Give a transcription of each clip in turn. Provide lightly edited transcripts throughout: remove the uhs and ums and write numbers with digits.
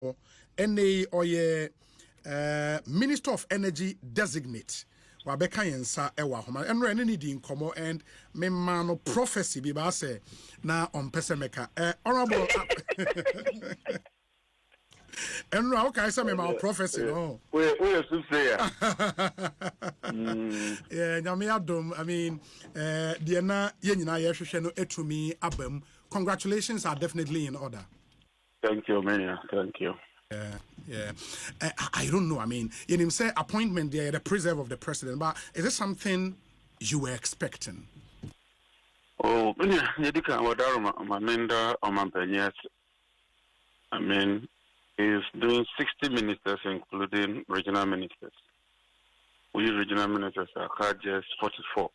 NA or Minister of Energy designate. Wabeka yensa ewa homa enro ene ni di nkomo and me man no prophecy bi ba say na on pesemeka honorable enro okay say me man prophecy no we say yeah nyame adom I mean the na ye nyina ye hwehwe no etumi abam. Congratulations are definitely in order. Thank you, man. Thank you. Yeah. I don't know. I mean, you know, say appointment there, the preserve of the president, but is it something you were expecting? Oh, yeah, I mean, he's doing 60 ministers, including regional ministers. We regional ministers are just 44.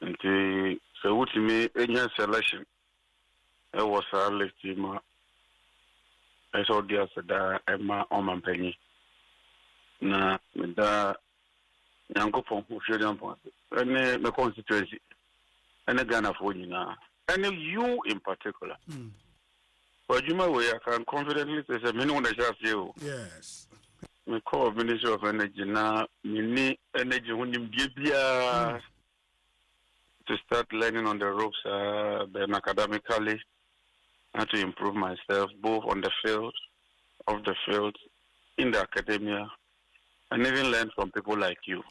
And so, what you mean, any selection, it was a list. I saw the answer Emma Omanpenny. Na da Yankopon who should jump and the constituency and the Ghana for you now. And you in particular. But you know, I can confidently say, I mean, when I just you. Yes. We call Ministry of Energy now, mini energy when you give to start learning on the ropes, then academically. And to improve myself both on the field, off the field, in the academia, and even learn from people like you.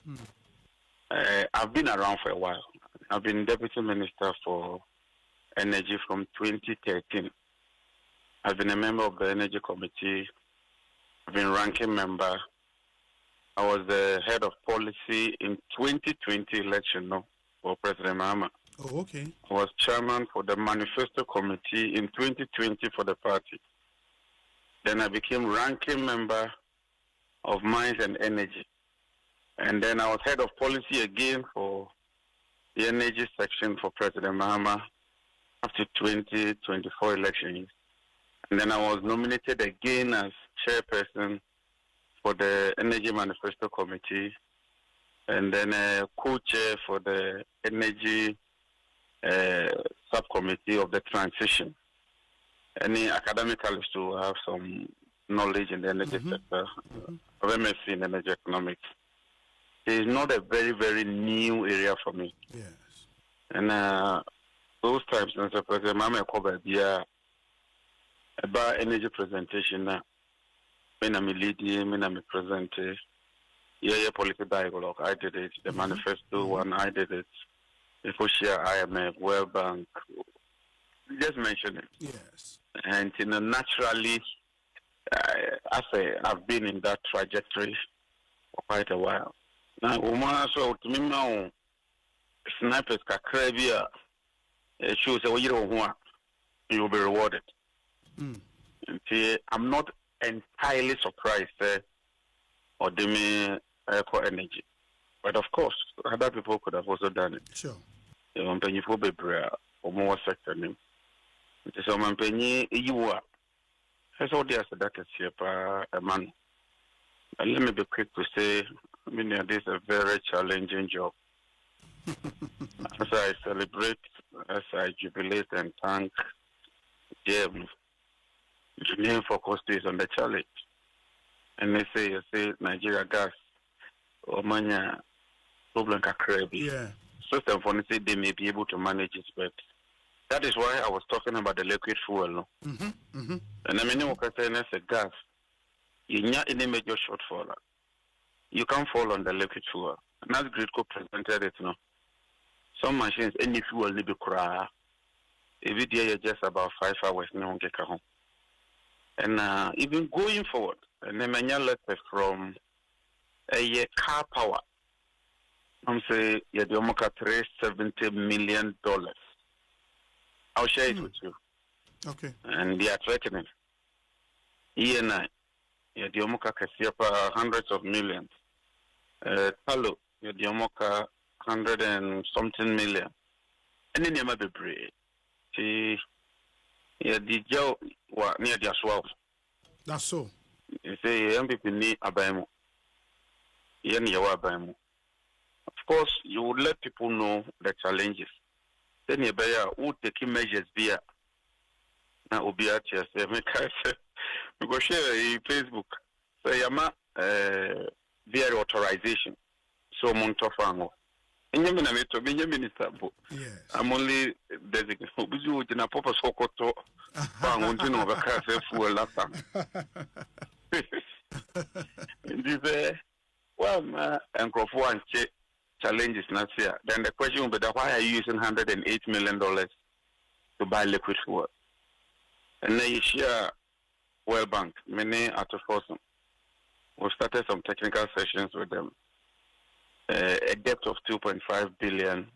I've been around for a while. I've been Deputy Minister for Energy from 2013. I've been a member of the Energy Committee. I've been ranking member. I was the head of policy in 2020 election for President Mahama. Oh, okay. I was chairman for the manifesto committee in 2020 for the party. Then I became ranking member of Mines and Energy. And then I was head of policy again for the energy section for President Mahama after 2024 elections. And then I was nominated again as chairperson for the Energy Manifesto Committee. And then co-chair for the Energy subcommittee of the transition. Any academicalists to have some knowledge in the energy sector, of MSc in energy economics. It is not a very, very new area for me. Yes. And those times, Mr. President, I'm about energy presentation now. When I'm leading, when I'm presenting, political dialogue, I did it. The manifesto one, I did it. Ecosia, IMF, World Bank, just mention it. Yes. And naturally, I've been in that trajectory for quite a while. Now, so to me now, snipers kakrabia, shows you will be rewarded. I'm not entirely surprised or the me energy. But of course, other people could have also done it. Sure. Penny for Bebra or more sector name. So, Penny, you are. As all the that is here, a man. And let me be quick to say, I mean, this is a very challenging job. As I celebrate, as I jubilate and thank Jim, the main focus is on the challenge. And they say, Nigeria gas, or mania problem kakrebi. Yeah. System for they may be able to manage it, but that is why I was talking about the liquid fuel. No? And I mean, what I say is a gas. You not any major shortfall. You can't fall on the liquid fuel. And as Gridco presented it, no. Some machines, any fuel need to cry. Every day you're just about 5 hours, no get home. And even going forward, and then many letters from a car power. I'm saying you're the $370 million. I'll share it with you. Okay. And they are threatening. ENI, you're the hundreds of millions. Talo, you're the 100 and something million. And then you might be brave. Yeah, the Joe near the 12. That's so. You say, MPP need a bimo. Of course, you would let people know the challenges. Then you better would take measures via now. Obiatia, We go share in Facebook. So yama via authorization. So Montofango. Minister, Yes. I'm only designated. Jinapor Sokoto. Banguntin over Casa for last time. Well, and Crawford challenges not here. Then the question will be why are you using $108 million to buy liquid fuel? And then you share World Bank, many at the Forum. We started some technical sessions with them. A debt of 2.5 billion,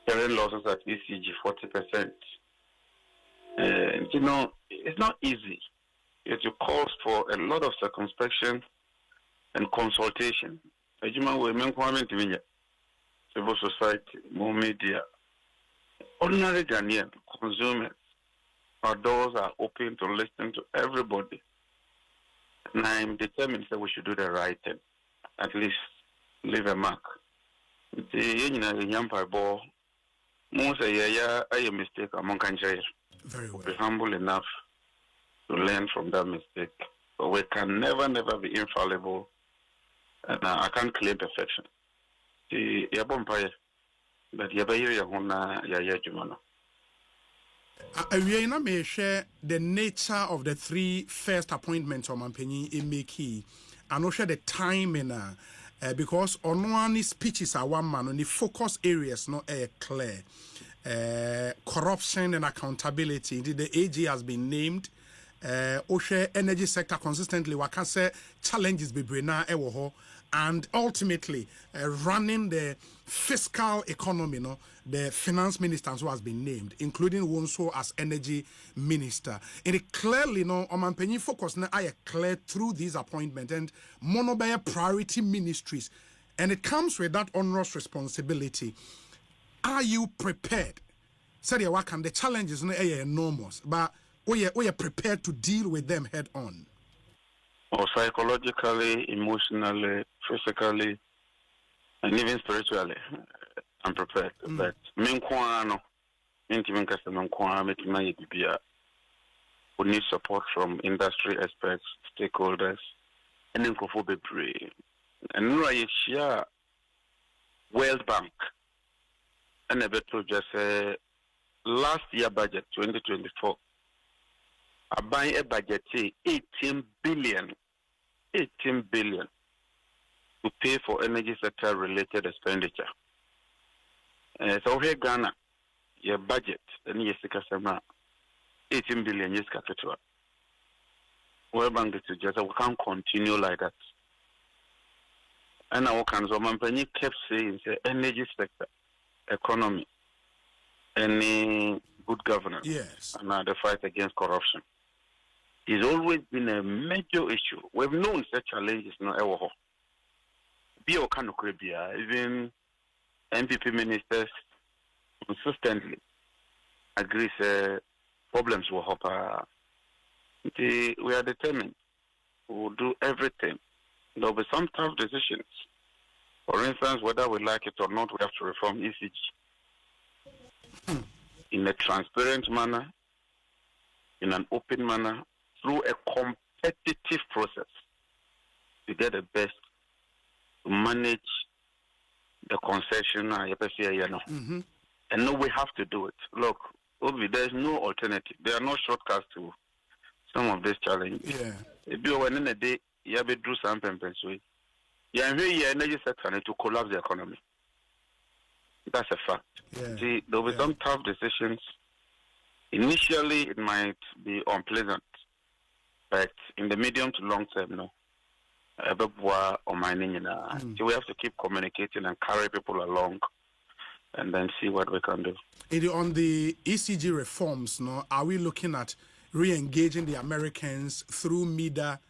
current losses at ECG 40%. It's not easy. It calls for a lot of circumspection and consultation. Civil society, more media, ordinary Ghanaian consumers, our doors are open to listen to everybody. And I'm determined that we should do the right thing, at least leave a mark. Most a mistake among countries. Very well. Be humble enough to learn from that mistake. But we can never be infallible, and I can't claim perfection. But I may share the nature of the three first appointments on Mampenyi Emeki, and also the timing. Because on one speeches are one man, on the focus areas not clear. Corruption and accountability. The AG has been named. Oshe energy sector consistently wakase challenges be brena ewoho, and ultimately running the fiscal economy. No, the finance minister who has been named, including Wonso as energy minister. And it clearly no Omanpenyi focus na I clear through these appointments and monobaya priority ministries, and it comes with that onerous responsibility. Are you prepared? Said you can the challenges are enormous, but we are prepared to deal with them head on. Or psychologically, emotionally, physically, and even spiritually, I'm prepared. But we need support from industry experts, stakeholders, and then and I share World Bank and a bit to just say last year budget 2024. I buy a budget 18 billion to pay for energy sector related expenditure. So here Ghana, your budget and yes, 18 billion yes capital. World Bank to just we can't continue like that. And our company kept saying the energy sector, economy, any good governance, yes, and the fight against corruption. It's always been a major issue. We've known such challenges no ever. Even MPP ministers consistently agree problems will happen. We are determined. We will do everything. There will be some tough decisions. For instance, whether we like it or not, we have to reform ECG in a transparent manner, in an open manner, through a competitive process to get the best to manage the concession. And no, we have to do it. Look, there's no alternative. There are no shortcuts to some of these challenges. Yeah. If you were in a day, you have to do something. You are very energy sector to collapse the economy. That's a fact. Yeah. See, there will be some tough decisions. Initially, it might be unpleasant, but in the medium to long term, no. So we have to keep communicating and carry people along, and then see what we can do. On the ECG reforms, no, are we looking at re-engaging the Americans through MIDA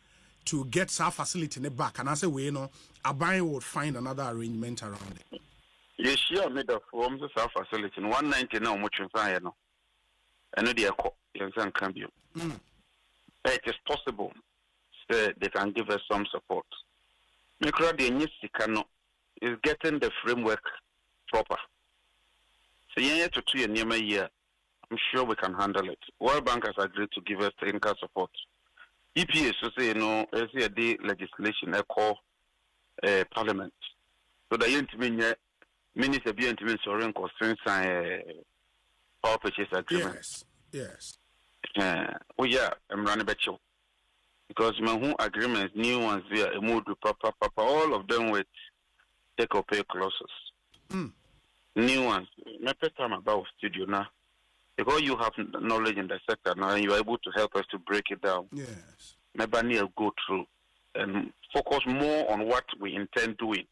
to get our facility in the back? And I say, we know, Abai would find another arrangement around it. Yes, sure, MIDA forms the South facility in 190 now, much in I know. I know the can be. It is possible they can give us some support. The is getting the framework proper. So to 2 year, I'm sure we can handle it. World Bank has agreed to give us technical support EPA so say as the legislation call parliament. So the intimate minister be intimate sovereign constraints power purchase agreement. Yes. I'm running back you. Because my agreements, new ones there, a mood papa, all of them with take or pay clauses. New ones. My first time about studio now. Because you have knowledge in the sector now, and you are able to help us to break it down. Yes. Maybe need to go through and focus more on what we intend doing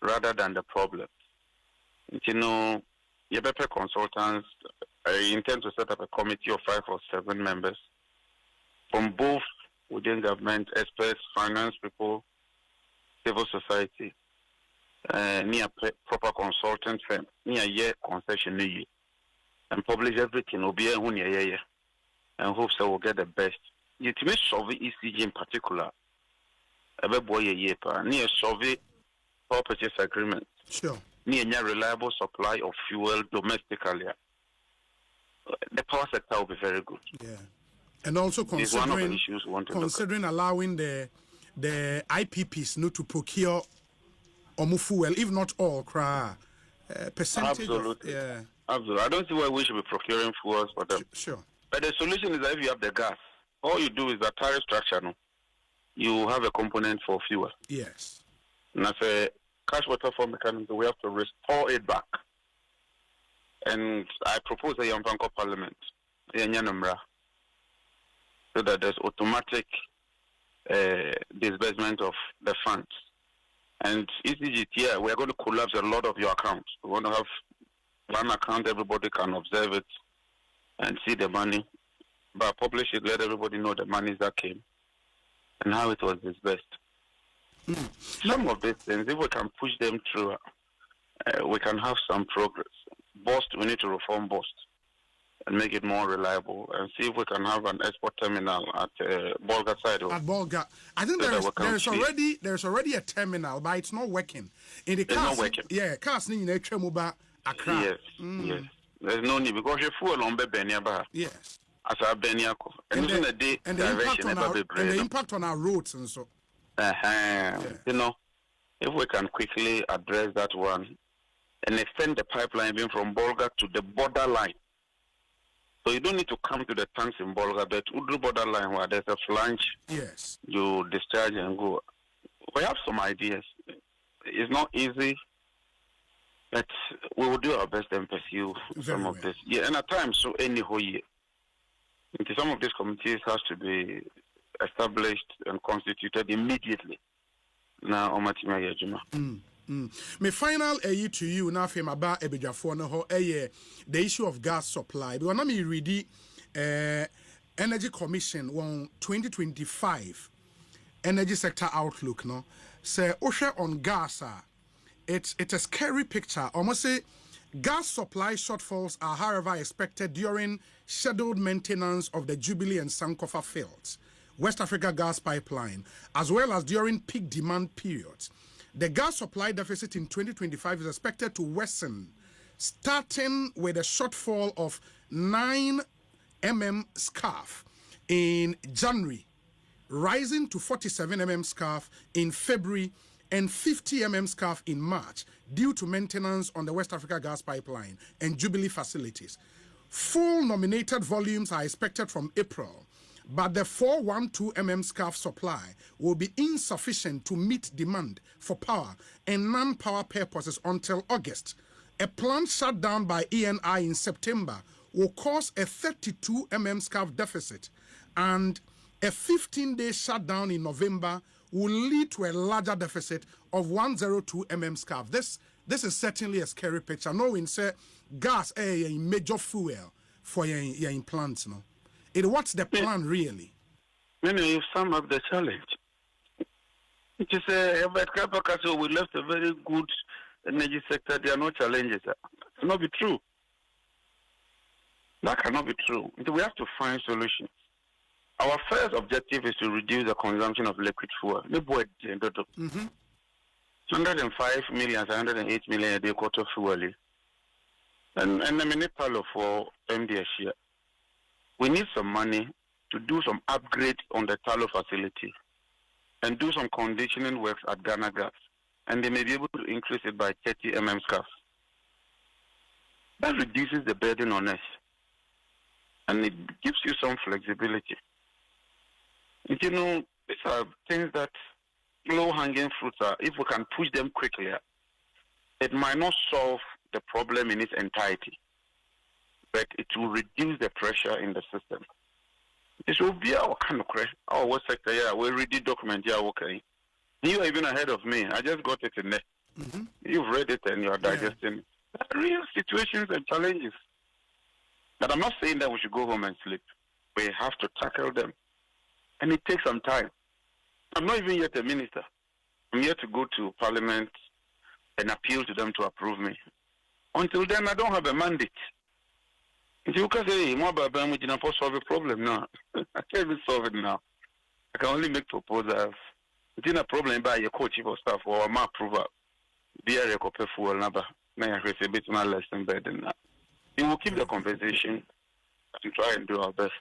rather than the problem. Your better consultants, I intend to set up a committee of 5 or 7 members from both within government, experts, finance people, civil society, near proper consultant firm, near year concession year, and publish everything. Will be a and hope so we'll get the best. You to make survey ECG in particular. Every boy a year near survey power purchase agreement. Sure. Near reliable supply of fuel domestically. The power sector will be very good. Yeah. And also considering allowing the IPPs not to procure fuel, if not all, percentage. Absolutely. Absolutely. I don't see why we should be procuring fuels for them. Sure. But the solution is that if you have the gas, all you do is the tariff structure. No? You have a component for fuel. Yes. And as a cash water form mechanism, we have to restore it back. And I propose a young parliament, so that there's automatic disbursement of the funds. And ECGT, we are going to collapse a lot of your accounts. We want to have one account, everybody can observe it and see the money. But publish it, let everybody know the monies that came and how it was disbursed. Some of these things, if we can push them through, we can have some progress. We need to reform BOST and make it more reliable and see if we can have an export terminal at Bolga side. At Bolga. I think there's already a terminal, but it's not working. It's not working. Yeah, cars need to Accra. Yes, yes. There's no need because you fuel on Beniaba. Yes. As a Beniako. And the impact on our roads and so. If we can quickly address that one and extend the pipeline even from Bolga to the borderline. So you don't need to come to the tanks in Bolga, but Udru borderline where there's a flange. Yes. You discharge and go. We have some ideas. It's not easy, but we will do our best and pursue some of this. Yeah, and at times, so any whole year. Some of these committees has to be established and constituted immediately. Now, My final to you now from about the issue of gas supply. Because now me read Energy Commission on 2025 Energy Sector Outlook. No, say Osha on gas. It's a scary picture. Almost say gas supply shortfalls are, however, expected during scheduled maintenance of the Jubilee and Sankofa fields, West Africa gas pipeline, as well as during peak demand periods. The gas supply deficit in 2025 is expected to worsen, starting with a shortfall of 9 mm scarf in January, rising to 47 mm scarf in February and 50 mm scarf in March due to maintenance on the West Africa gas pipeline and Jubilee facilities. Full nominated volumes are expected from April, but the 412 mm scarf supply will be insufficient to meet demand for power and non-power purposes until August. A planned shutdown by ENI in September will cause a 32 mm scarf deficit, and a 15-day shutdown in November will lead to a larger deficit of 102 mm scarf. This is certainly a scary picture. Knowing say gas is a major fuel for your plants, no. What's the plan really? You sum up the challenge. It is we left a very good energy sector. There are no challenges. That cannot be true. That cannot be true. We have to find solutions. Our first objective is to reduce the consumption of liquid fuel. 105 million, 108 million a day quarter fuel. And the minute for MDS here. We need some money to do some upgrade on the tallow facility and do some conditioning works at Ghana Gas, and they may be able to increase it by 30 mm. That reduces the burden on us, and it gives you some flexibility. And these are things that low-hanging fruits are. If we can push them quickly, it might not solve the problem in its entirety, but it will reduce the pressure in the system. This will be our kind of crash. Our what sector, we read the document, okay. You are even ahead of me. I just got it in there. Mm-hmm. You've read it and you are digesting it. There are real situations and challenges. But I'm not saying that we should go home and sleep. We have to tackle them. And it takes some time. I'm not even yet a minister. I'm yet to go to Parliament and appeal to them to approve me. Until then, I don't have a mandate. You can say, Jinapor solve a problem now. I can't even solve it now. I can only make proposals. It's not a problem by your co-chief of staff or my approval. Be a recover for another. May I a bit more less than better than that. We will keep the conversation and try and do our best.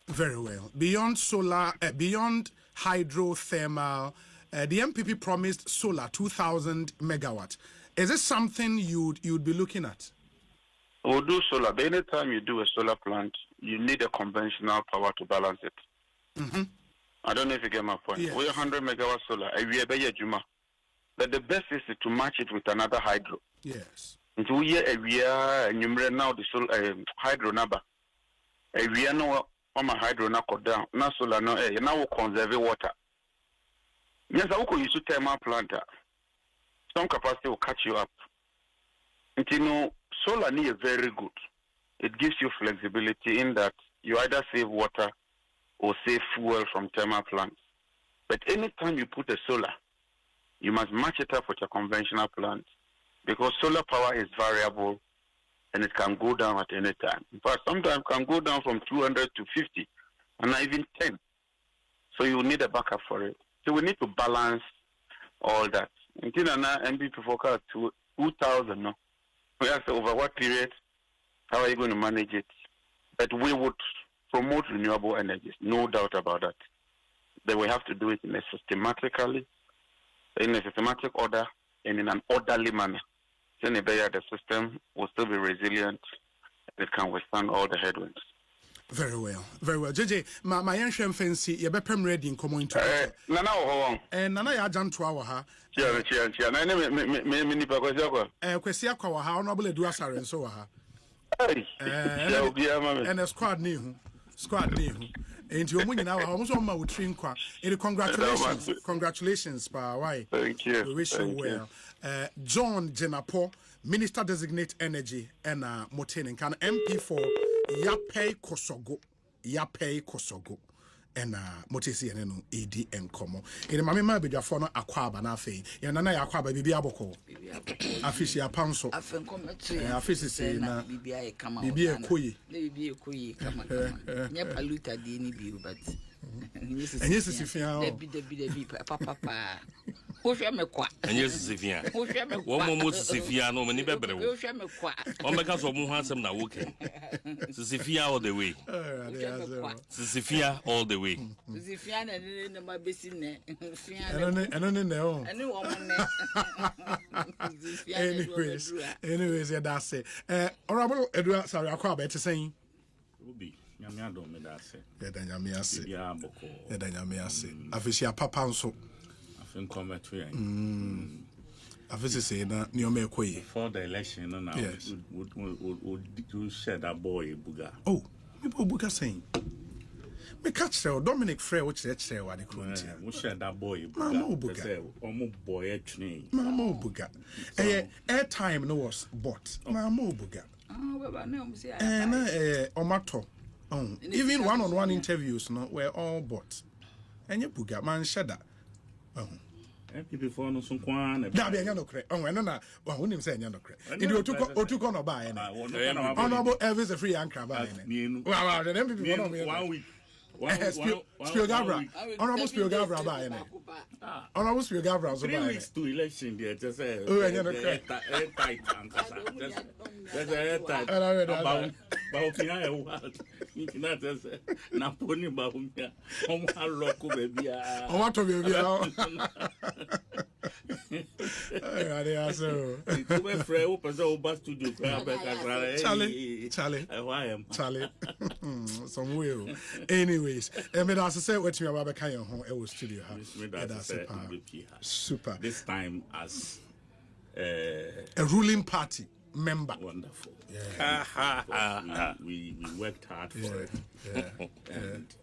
Very well. Beyond solar, beyond hydrothermal, the MPP promised solar 2,000 megawatt. Is this something you'd be looking at? We'll do solar. But anytime you do a solar plant, you need a conventional power to balance it. Mm-hmm. I don't know if you get my point. Yes. We're 100 megawatt solar. But the best is to match it with another hydro. Yes. Until we now the solar hydro number. We are no hydro now cut down. Now solar no now we conserve water. Yes, I will use a thermal plant. Some capacity will catch you up. And solar is very good. It gives you flexibility in that you either save water or save fuel from thermal plants. But anytime you put a solar, you must match it up with a conventional plant because solar power is variable and it can go down at any time. In fact, sometimes it can go down from 200 to 50 and not even 10. So you need a backup for it. So we need to balance all that. Until now, MPP forecast 2,000. No? We ask over what period, how are you going to manage it? But we would promote renewable energies, no doubt about that. Then we have to do it in a systematic order, and in an orderly manner. Then the system will still be resilient and it can withstand all the headwinds. Very well, very well. JJ, my young fancy, you better ready in common into it. Nana, ya jan to our ha. Cheer. Quesia Kawa, honorable do us and so ha. And a squad new. And your money now, almost on my train qua. Congratulations, Pa. Why? Thank you. We wish you well. John Jinapor, Minister Designate Energy, and Motene, can MP for Yape Kosogo. And Motesi and ED and Como. In my mamma be your phone aquaba na fe. Yanana aquaba bibi aboko. Afisia panso. Afisi say na bibi ekoyi. Bibi ekoyi kama. Nya paluta di ni bi but. And yes Sifia. Debi papa. Wohwe me kwa. Enye Sifia. Wo mo Sifia no mani bebre wo. Wohwe me kwa. O meka so mo hansem na woke. Sifia all the way. Sifia all the way. Sifia na ma besi ne. No. Anyways, yeah, that's it. Honorable Edward, sorry, I'll call back to saying. Obi, nyame adom me da se. Yeah, nyame ase. Bia boko. Yeah, nyame ase. Afisia papa nso. Afen come to yan. Afisi say na nioma ekoyi. For the election no now. Yes. Would share that boy buga. Oh, me buga saying. Me catch her Dominic Frey which say what the crunch. We share that boy buga. Mama buga. Say omo boy a train. Mama buga. Airtime no was bought. Mama buga. Omato. Even one-on-one interviews no were all bought. And you buga man shada. People for no some kwan. That be no cre. Oh, no. Well, wouldn't say no cre. It took on buy. Honorable Elvis a free anchor buy. Well, then people 1 week. Spiogabra. Honorable Spiogabra by any. Honorable Spiogabra. 3 weeks to election there, just say, airtight, that's airtight. About Napoli, Bahumia, Rocco, baby. I want to be Charlie. Some will. Anyways, I mean, as I said, what you about Kayan home, it was studio. Super. This time as a ruling party member. Wonderful. Yeah. We worked hard for it.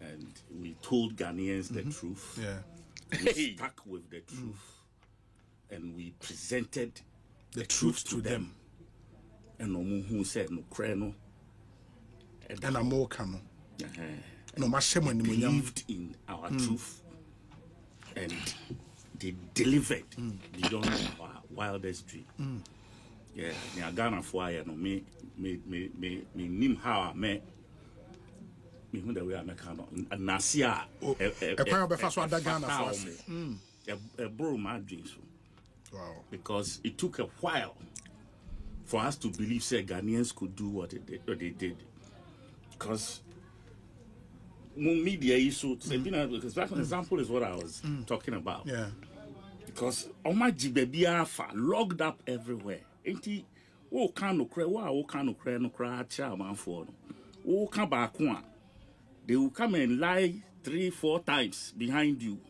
And we told Ghanaians the truth. Yeah. We stuck with the truth. And we presented the truth to them. And who said no crano. And I'm more cano. No, my shame when we believed in our truth. And they delivered beyond our wildest dream. Yeah, near Ghana for I know me nim how I met me who the way I make Nasia a kind of first one that Ghana for us. A bro my dreams. Wow. Because it took a while for us to believe say Ghanaians could do what they did. Because media issue, because that example is what I was talking about. Yeah. Because Oma Jibebia logged up everywhere. Ain't he? Oh, can't no cry. Wow, can't no cry. No cry. Chairman for no. Oh, come back one. They will come and lie 3-4 times behind you.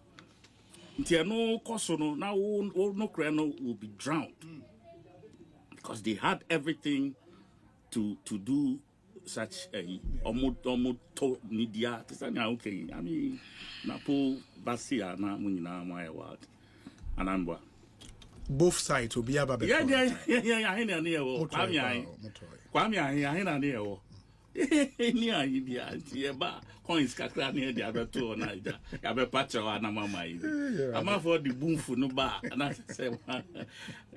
Until no kosono now no cry no will be drowned because they had everything to do such a almost media. Okay, I mean, Napo Basia na munina my word. Anamba. Both sides will be able to. Yeah. I hear near. Kwame, I hear near. Near India, ba coins kakra near the other two on Niger. I be patch or na mama. I'm for the boom for no bar, and I said,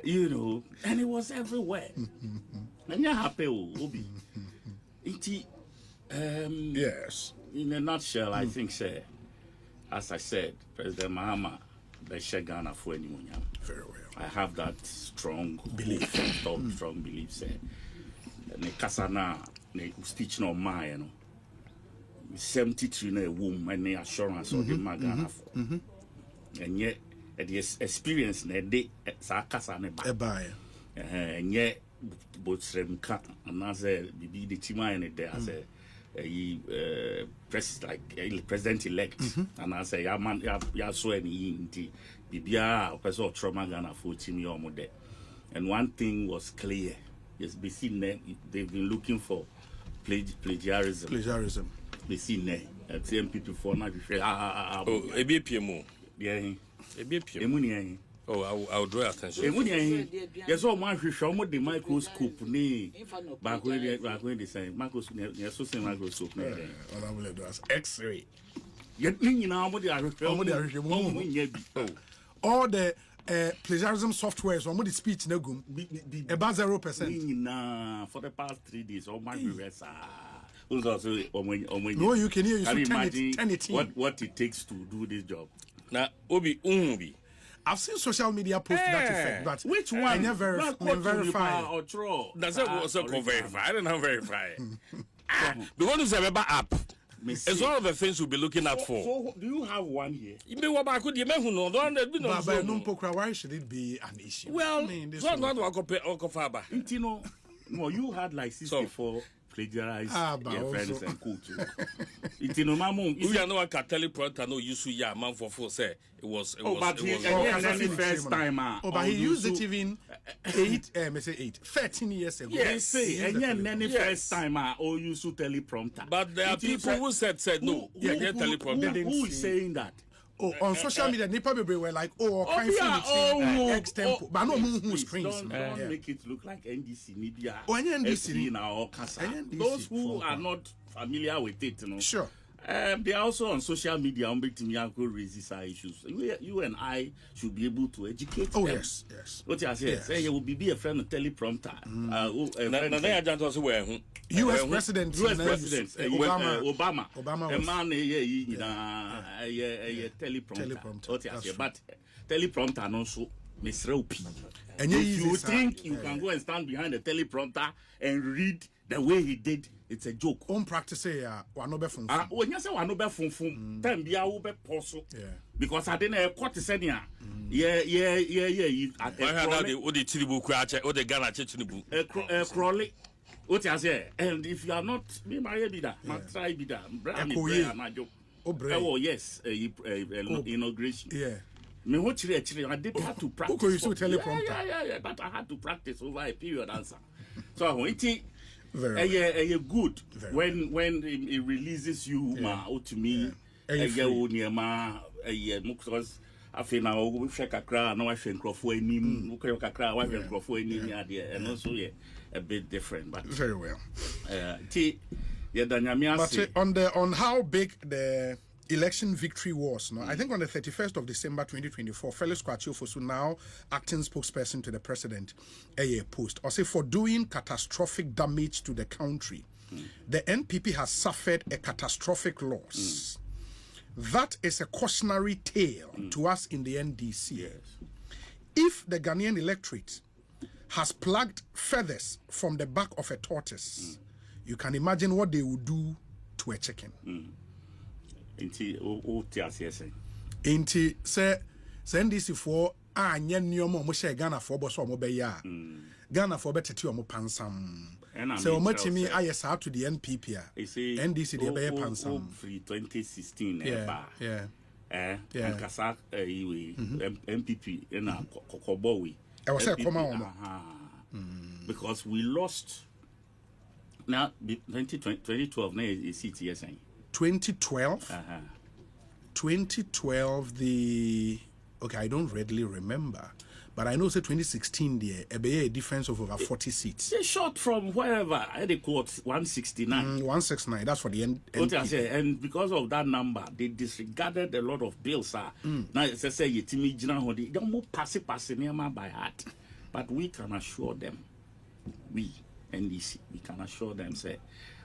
you know, and it was everywhere. And you're happy, Obi. Yes. In a nutshell, I think, sir, as I said, President Mahama, the Ghana for anyone. Very well. I have that strong belief, strong belief, sir. Ne kasana, ne stitch no ma, you know. 73 na womb and the assurance of the Magana for. And yet, the experience ne de sa kasane ba. And yet, both Sremka and as a BB the Tima and there as a president elect, and I say, ya man, ya so any inti. Bibia person trauma Ghana for Timmy Omode. And one thing was clear. Yes, be seen there, they've been looking for plagiarism. Be seen there. Same people for now to say ABPMO. Yeah. ABPMO. Oh, I'll draw attention. Yes, all my show the microscope ni back when they say microscope, yes, so say microscope. X-ray. Yet, you know, all the plagiarism software, so the speech negum about 0%. For the past 3 days, all my viewers no, you can hear. You can imagine what it takes to do this job. Now, Obi. I've seen social media post to that effect, but which one? I never verify. That's also verify. I don't know verify. Because it's a app. It's one of the things we'll be looking at for. So, do you have one here? But why should it be an issue? Well, it's not Okofaba. No, you had like 64 plagiarized friends and cool too. We are not a teleprompter, no use ya man for full say it was. But first time. But he used it even 13 years ago. Yes, and then first time or use teleprompter. But there are people who said no. Teleprompter. Who is saying that? Oh, on social media, they probably were like, can't see extempo. But no who screens. Don't make it look like NDC media. NDC now, those who are not familiar with it, you know. Sure. They are also on social media. Raises our issues. You and I should be able to educate them. Yes. What I say? Say you will be a friend of teleprompter. U.S. President Obama. A man, teleprompter. What I say? But teleprompter also misreopi. And if you think you can go and stand behind the teleprompter and read the way he did, it's a joke. On practice, one no be fun. When you say one no be fun, time be a be possible. Because I didn't quote the senior. Yeah. I heard that the Tilibu Cracher or the Ghana Chitinibu. Crawley. What I say? And if you are not, me my bida, my try bida, oh yes, inauguration. Yeah. Me what I did have to practice. Okay, you still teleprompter. Yeah, but I had to practice over a period answer. So it's very good when it releases you to me. Because I feel now we shake a crowd, no I shake Crawford nim, we a crowd, I shake Crawford nim, and also a bit different, but very well. But on how big the election victory was, no? I think on the 31st of December 2024, Felix Kwachiofosu, now acting spokesperson to the president, post, or say for doing catastrophic damage to the country, the NPP has suffered a catastrophic loss. That is a cautionary tale to us in the NDC. Yes. If the Ghanaian electorate has plucked feathers from the back of a tortoise, you can imagine what they would do to a chicken. Inti say NDC for anya nneoma mo share Ghana for bo so mo be ya. Ghana for betete o mo pansam. So o matimi aye sa to the NPP NDC dey be pansam. Free 2016 and kasa MPP na kokobowi. I was say come on. Because we lost now 2012 na CTS 2012? 2012, okay, I don't readily remember, but I know say 2016 there, a difference of over 40 seats. They shot from wherever, I had a quote 169. 169, that's for the end. And because of that number, they disregarded a lot of bills. Now, it's a say, you don't move pass by heart. But we can assure them, we, NDC, we can assure them, say,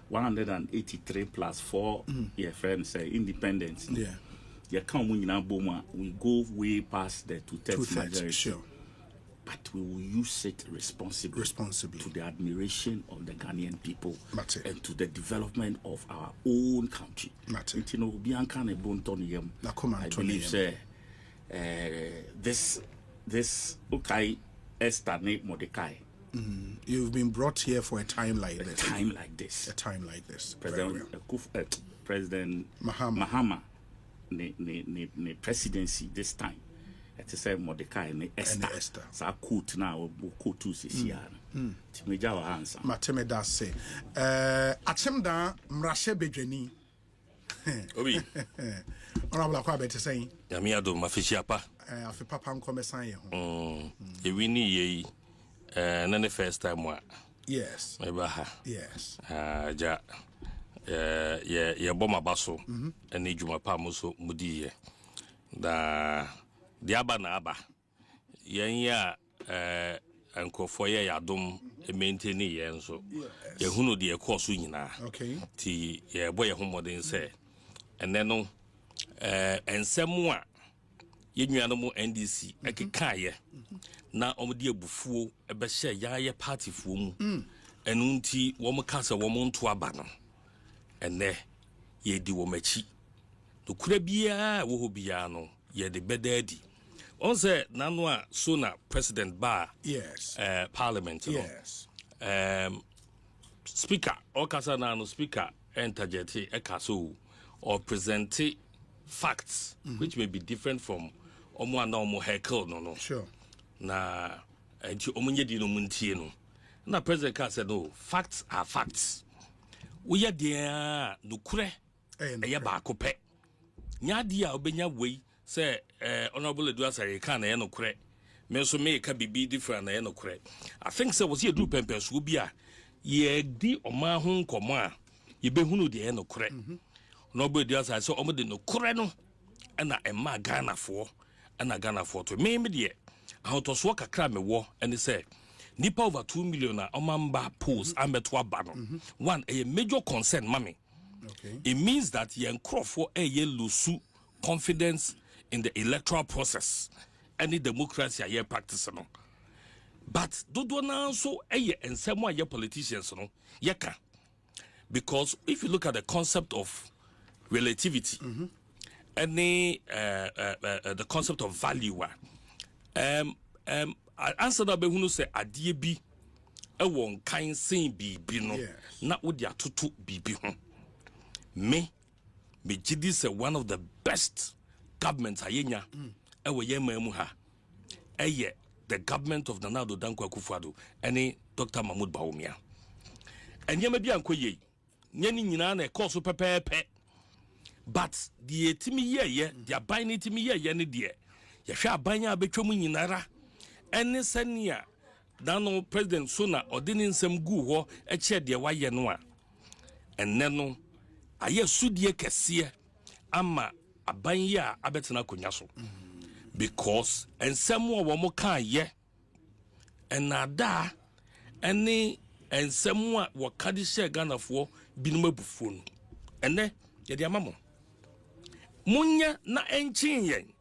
183 plus 4 your friends say independence. We go way past the 2/3 majority. Sure. But we will use it responsibly to the admiration of the Ghanaian people and to the development of our own country. I believe say this okay Esther Mordecai. You've been brought here for a time like this. A time like this. President Mahama, the presidency this time. It is a Mordecai and Esther. So I quote now, quote to Sisian. Timeja wa answer. Mateme da se. Achemda mrashe bejeni. Obi. Honorable Akwa bete saying. Yami ado mafishi apa. Afi papa nkome sanye ho. Ewini ye. None first time wa. Yes. Mebaha. Yes. Ja. Ye boma baso. Eni juma pa muso mudi ye. Da diaba na aba. Yen ya nkofo ye yadom maintain ye nso. Ye hunu de ekoso nyina. Okay. Ti ye boy ye homoden se. Ene no ensemu a ye nuano mu NDC ekeka ye. Na omudi ebufuo ebe hye yaye party fuo mu enu nti wo mo kasa wo mo nto aba no ene ye di wo machi to kura bia wo ho bia no ye de bedadi on say nanu a so na president ba yes parliament no yes speaker o kasa na no speaker interject ekaso or present facts which may be different from omo ana omo heckle no sure na enti omunye di no muntie no na president ka said no facts are facts we ya dia no kure e ba akopɛ nya dia obenya wei say honorable Edu Asare ka na ye no kure me so me ka bibi different na ye no kure I think say was ye do pempeso bi a ye di oma ho nkomo a ye behunu de ye no kure no be dia say so omo de no kore no na emma Ghana for na Ghana for to me de ahoto so kakra me wo ene say nipa over 2 million na omamba polls ambeto aba no one a major concern mami. Okay. It means that yen crofo ye lose confidence in the electoral process any democracy ye practice no. But dodo na so ye ensemo ye politicians no yeka. Because if you look at the concept of relativity, any the concept of value, answer that be hunu say adie bi e won kan sen bibi no na wodi atoto bibi ho. Me gidi say one of the best governments ayenya e we yema mu ha eye the government of Nana-Addo Dankwa Akufo-Addo any Dr. Mahmoud Bawumia. And yema bi ankoye nyani nyina na course pepepe. But the timi ye the abine timi ye ne de ye hwa abanya abetwam nyinara ene senia dano president Sona odini nsem gu ho e che de waye no a enne no aye sudie kese ama abanye a abetena konya so because ensem wo mo kan ye enada ene ensem a wo kade share Ganafo binum abufuo no ene ye de amamo munya na enchin yen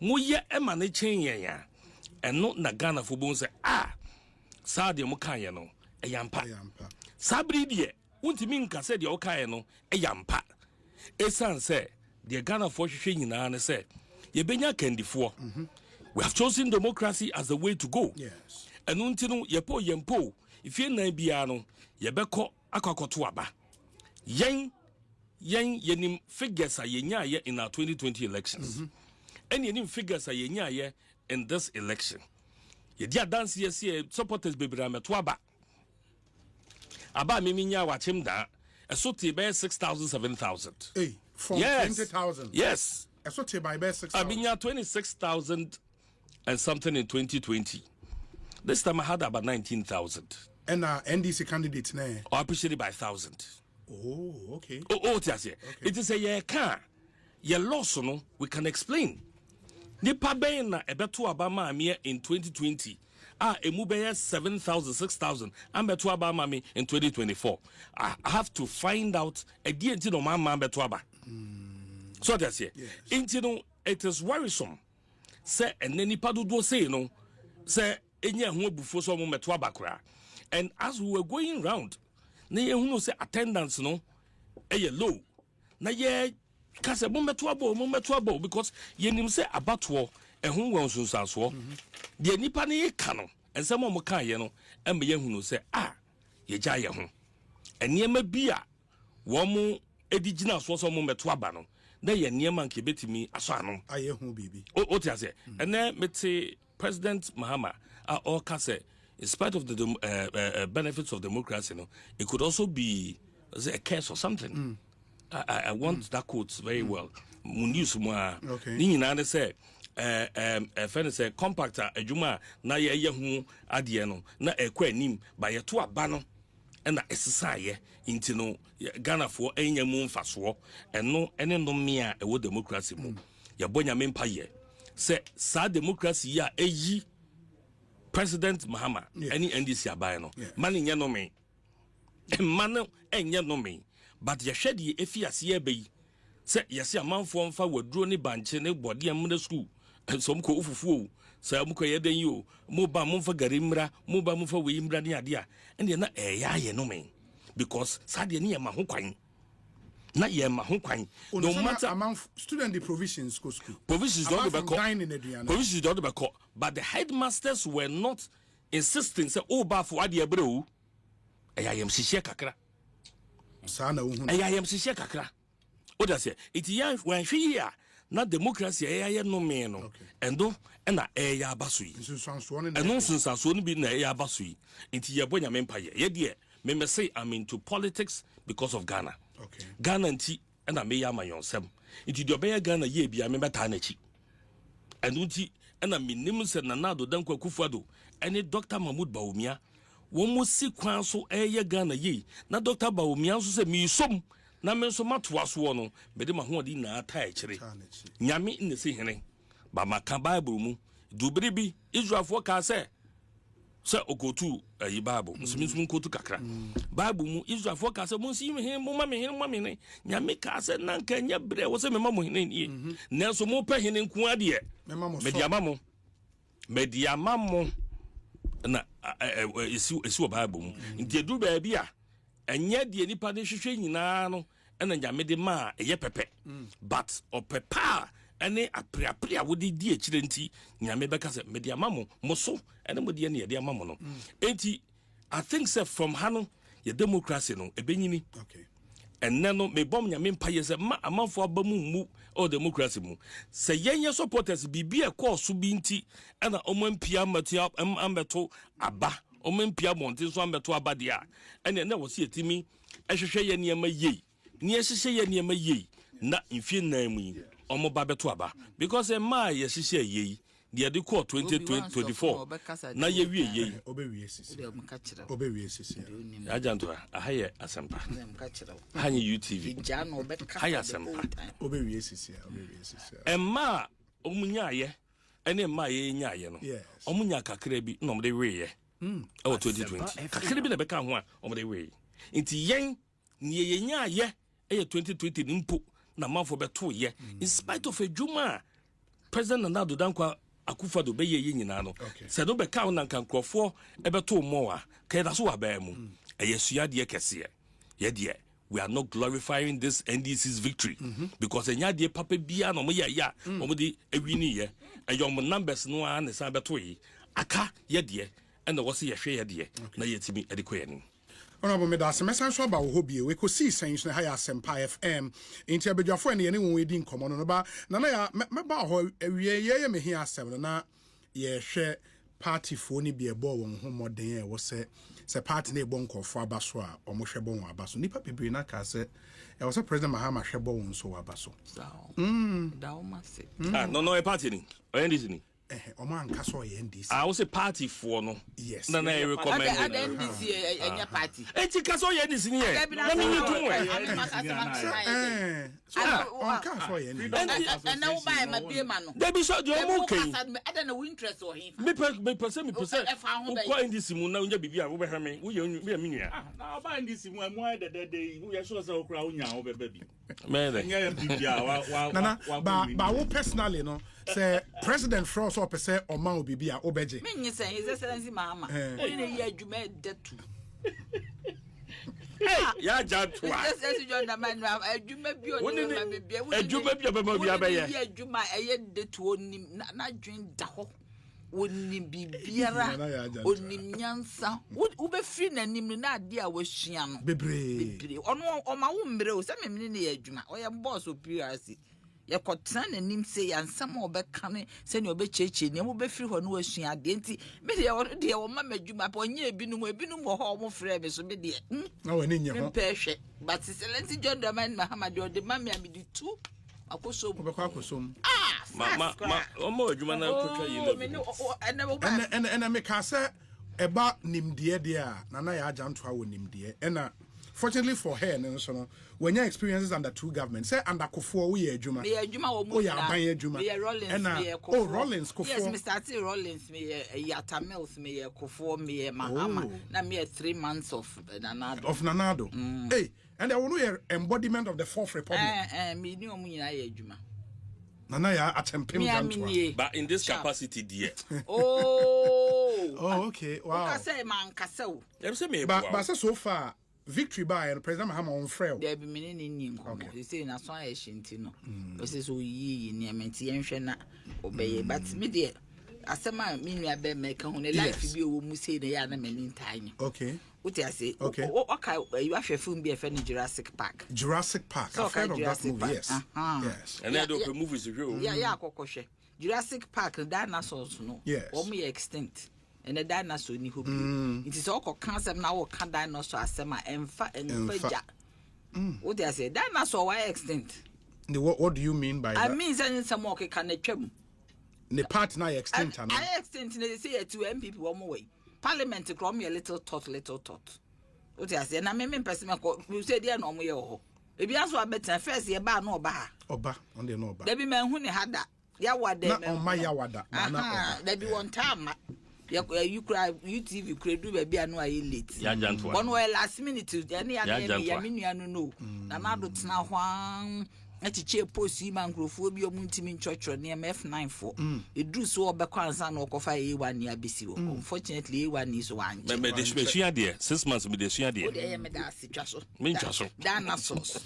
muye ema ne chen yen ya eno na Ganafo bon se saa de mo kan ye no eyampa sabri de untimi nka se de o kan ye no eyampa esan se de Ganafo hwehwe nyina ne se ye benya kandifo we have chosen democracy as the way to go. Yes. And untino yepo yempo if ye na bia no ye beko akwakoto aba yen yenim figures a yenya ye in our 2020 elections and yenim figures a yenya ye in this election ye dia dance ye see supporters bebra meto aba miminya wachem da eso te be 6,000 7,000 from yes. 20,000 yes eso te by be 6,000 abinya 26,000 and something in 2020. This time I had about 19,000 and NDC candidate na or appreciated by 1,000. Oh, okay. Okay. It is a year car. Your loss, no, we can explain. Nipa ben na ebeto abama me in 2020. Emube 7,000, 6,000. I'm beto abama me in 2024. I have to find out a dear no man beto aba. So that's it. Intino, it is worrisome. Say and then nipa do say no. Say enya hu bufo so mo beto aba kra. And as we were going round, na ye hunu say attendance no low na ye kase mo meto abo because ye nim say abato ehun won sunsanso de nipa ne ye ka no ensem mo kan ye no em ye hunu say ye gya ye ho enema bi a wo mo edigina so mo meto aba no na ye niema nke betimi aso ano aye hu bibi o ti ase ene mete President Mahama or kase in spite of the benefits of democracy, no, it could also be a curse or something. I want that quote very well. Okay. Ni say, friend say, compactor, a juma, na ye hu adieno, na nim by a two abano, and a society into no Ghana for any moon faswo, and no any no mere a wood democracy. Yabonya mempaye. Say, sad democracy ya ye. President Mahama, any NDC abaye no, money nya no me, man enya no me, but ya shedi efiase ye be, say yesi amanfo mfa waduro ni banche ne body am na school, some ko ufufu, say am ko ye den yo, mo ba mo mfa gari mra, mo ba mo mfa we mra ni ade a, ende na ya ye no me, because sade ni ye ma ho kwan. Na ye ma ho kwan. No matter among student the provisions go school. Provisions don't be provisions don't be called. But the headmasters were not insisting say ba for ade ebreu. Ayam sihye kakra. Sana wo hu. Ayam sihye kakra. O da say it yan when hwe ya na democracy ayaye no me no. Endo na eya abasui. Eno sunsanso no bi na eya abasui. Nti ye bonya mempaye. Ye de me say I'm into politics because of Ghana. Okay. Ghana nti na me ya mayonsem. Nti de obeya Ghana ye bia me beta na chi. Enu nti na minim se Nana-Addo Dankwa Akufo-Addo ene Dr. Mahmoud Bawumia wo mo si kwan so eye Ghana ye na Dr. Bawumia so se mi som na me nso matoa so no me de mahodi na ata ekire nyame ne se hene ba maka bible mu dubiri bi Israelfo ka se okotu ayi bible nsum kotu kakra bible mu Israelfo ka se mo si hene mo ma me hene nyame ka se na nka nya bre wo se me ma mo hene nie nanso mo pa hene nku ade mediama mo na esi wo bible mu nti edu ba bia enye de nipa de hwehwe nyina no ena nyame de ma eye pepe but opepa ene apriapria wodi di ekire nti nyame beka se mediama mo so ene mo de ne de ama mo no enti I think say from hano ye democracy no ebenyini okay and no me bom nyame mpa ye se ma amanfo abamu mu o democracy mu se yenye supporters bibi e course bi nti ena omampia matia ambeto aba omampia monte so ambeto aba dia ene na wo se etimi ehwehwe ye niam yei ni ehwehwe ye niam yei na mfie nan mu yi omo ba beto aba because e ma ye hwehwe yei de de call 2024 na ye wie yei obewie sisi ajanto ahaye asempa hanye UTV haye asempa obewie sisi emma omunya ye ene emma ye nya ye no omunya kakra bi na omde we ye 2020 kakra bi na beka ho a omde we nti yen ye nya ye 2020 nimpo na manfo beto ye in spite of adwuma President Nana Dankwa Akufado be ye nyina no se no be ka na nkrofo ebeto mo a ka da so wa ba mu eyesua de kese ye de we are not glorifying this NDC's victory because enya de papa bia no mo ya mo de ewini ye eyom numbers no a ne sa beto yi aka ye de and wo se ye hwe ye de na ye timi e de koye ni Honorable Medas, mesan so ba wo hobie we Ekosiisen na haya Sempa FM inti abedwafo ne ne won edi nkomo no ba na ya meba ho awie ye me hia asem na ye hwe party fo ni bi ebo won ho moden e wo se party na ebo nkofo abaso a omo hwe bo won abaso nipa bebre na ka se e wo se President Mahama hwe bo won so abaso da o ma se no e party ni o NDC ni omo anka so ye NDC I was a party for no yes na I recommend NDC enya party eti ka so ye NDC ni ye na me ni tun we anka so ye NDC na wo ba ma bie ma no da bi so de o mo kan ada na we interest o hin me person ko NDC mu na unya bibia wo be hwe me wo ye me nua na ba NDC mu amu de wo ye so so okra wo nya wo be bi me de nya bibia wa ba wo personally no say President Frost or say or man obibi a obeje me nyi say his excellency Mahama we ye adwuma detu ya jantwa excellency John na man adwuma bi o ni ma me bia adwuma bi ba bia ba ye adwuma eye detu onim na dwen da ho onim bibiara onim nyansa wo be free na nim na ade a wahua no bebre ono o ma wo mbre o se me ne ye adwuma o ye boss o PRC ye kotan anim se yansam obeka ne se ne obecheche ne mo be firi ho no wasua de nti me de wo ma madwuma pa onye ebinum wo ho mo frɛ me so me de na wani nye ho pehwe but excellency John Dramani Mahama de o ma me amidi tu akoso obekwa akosom ma omo adwuma na kotwa yi na ena me ka se eba nimde de a na ya ajantoa wo nimde ena fortunately for her and so when your experiences under two governments say under Kofo we adwuma wo mu Rollins Kofo yes Mr. T Rollins me Yata Mills me Kofo me Mahama na me 3 months of Nanado hey and there will no embodiment of the fourth republic me ni omu nyina ye adwuma nana ya atempem jantoa but in this capacity dear okay wow ka say man ka say o but so far victory by President Mahama on frail there be many ni nkomo they say na so aye shinti no we say so yi ni amenti yenhwe na obeye but me de asema me nua be make ho ne life bi owo mu say na ya na mani ntan okay what I say okay you have film be a Jurassic Park so I've heard of that movie yes yes and then the movie is real yeah kokoshe Jurassic Park dinosaurs no omo ye extinct and the dinosaur ni hobi it is all concept na wo kan dinosaur asema emfa ja what I say dinosaur why extinct what do you mean by that I mean saying some more can atwam the part na extinct and I extinct they say to MPP one more way parliament crom me a little tot what I say na me person you say there no mo ye ho Ebi aso abeta first ye ba na oba. Oba, on the no oba. Debi men hu ne hada. Ya wada na on my yawada. Na oba. Debi one time. You cry UTV cry do baby anu aye late. Ya janto. One way last minute ya minu anu no. Na na do tena hwan echiche post yi mankrofo bi omuntimi nchocho ne F94. Edu so obekwa ansa na okofa A1 ne abesi wo. Unfortunately A1 is one. Me de sua de 6 months me de sua de. O de me da sitwa so. Me ntwa so. Da na sauce.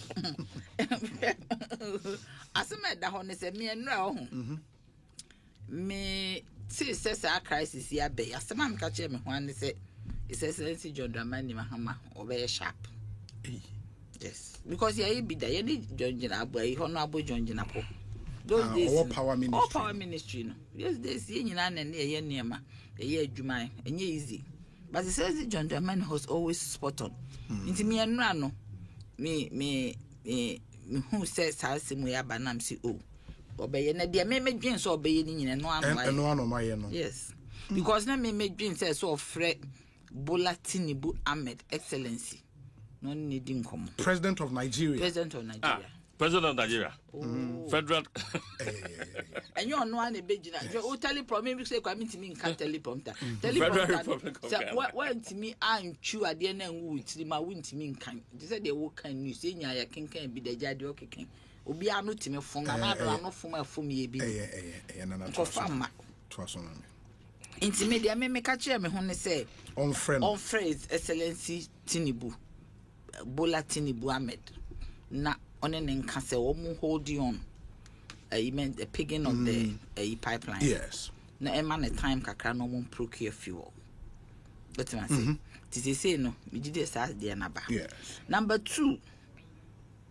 Asema da ho ne se me enra ho. Me see says a crisis ya be. Asema me ka che me ho ne se Excellency John Dramani Mahama obey sharp. Yes, because yeah, be there. You need John Jinapor. You know about John Jinapor. Those days, all power ministry. No. Yes, they see you and near ma. A year Jumai, and easy. But it says John Dramani was always spot on. Into me and Rano, me, who says how similar Banam see oh. Obey and dear me dreams obeying and no one. Yes, because now me dreams says so Fred Bola Tinubu Ahmed Excellency. No needing come. President of Nigeria. President of Nigeria. President of Nigeria. Federal. And you know one bejina. You teleprompter me say kwami timi nka teleprompter. Teleprompter. When to me I'm chew at the end and wood to my win to me nkan. They said they will can you say ya can be the jadi okay. Obi anu timi phone na no phone for me bi. For farmer. Intimate me catch me hone say on friend Excellency Tinubu Bola Tinubu Ahmed na on an cancer holding on meant the pigging of the pipeline. Yes. Na eman a time kakra no mun procure fuel. But I say say no me did start the naba. Yes. Number 2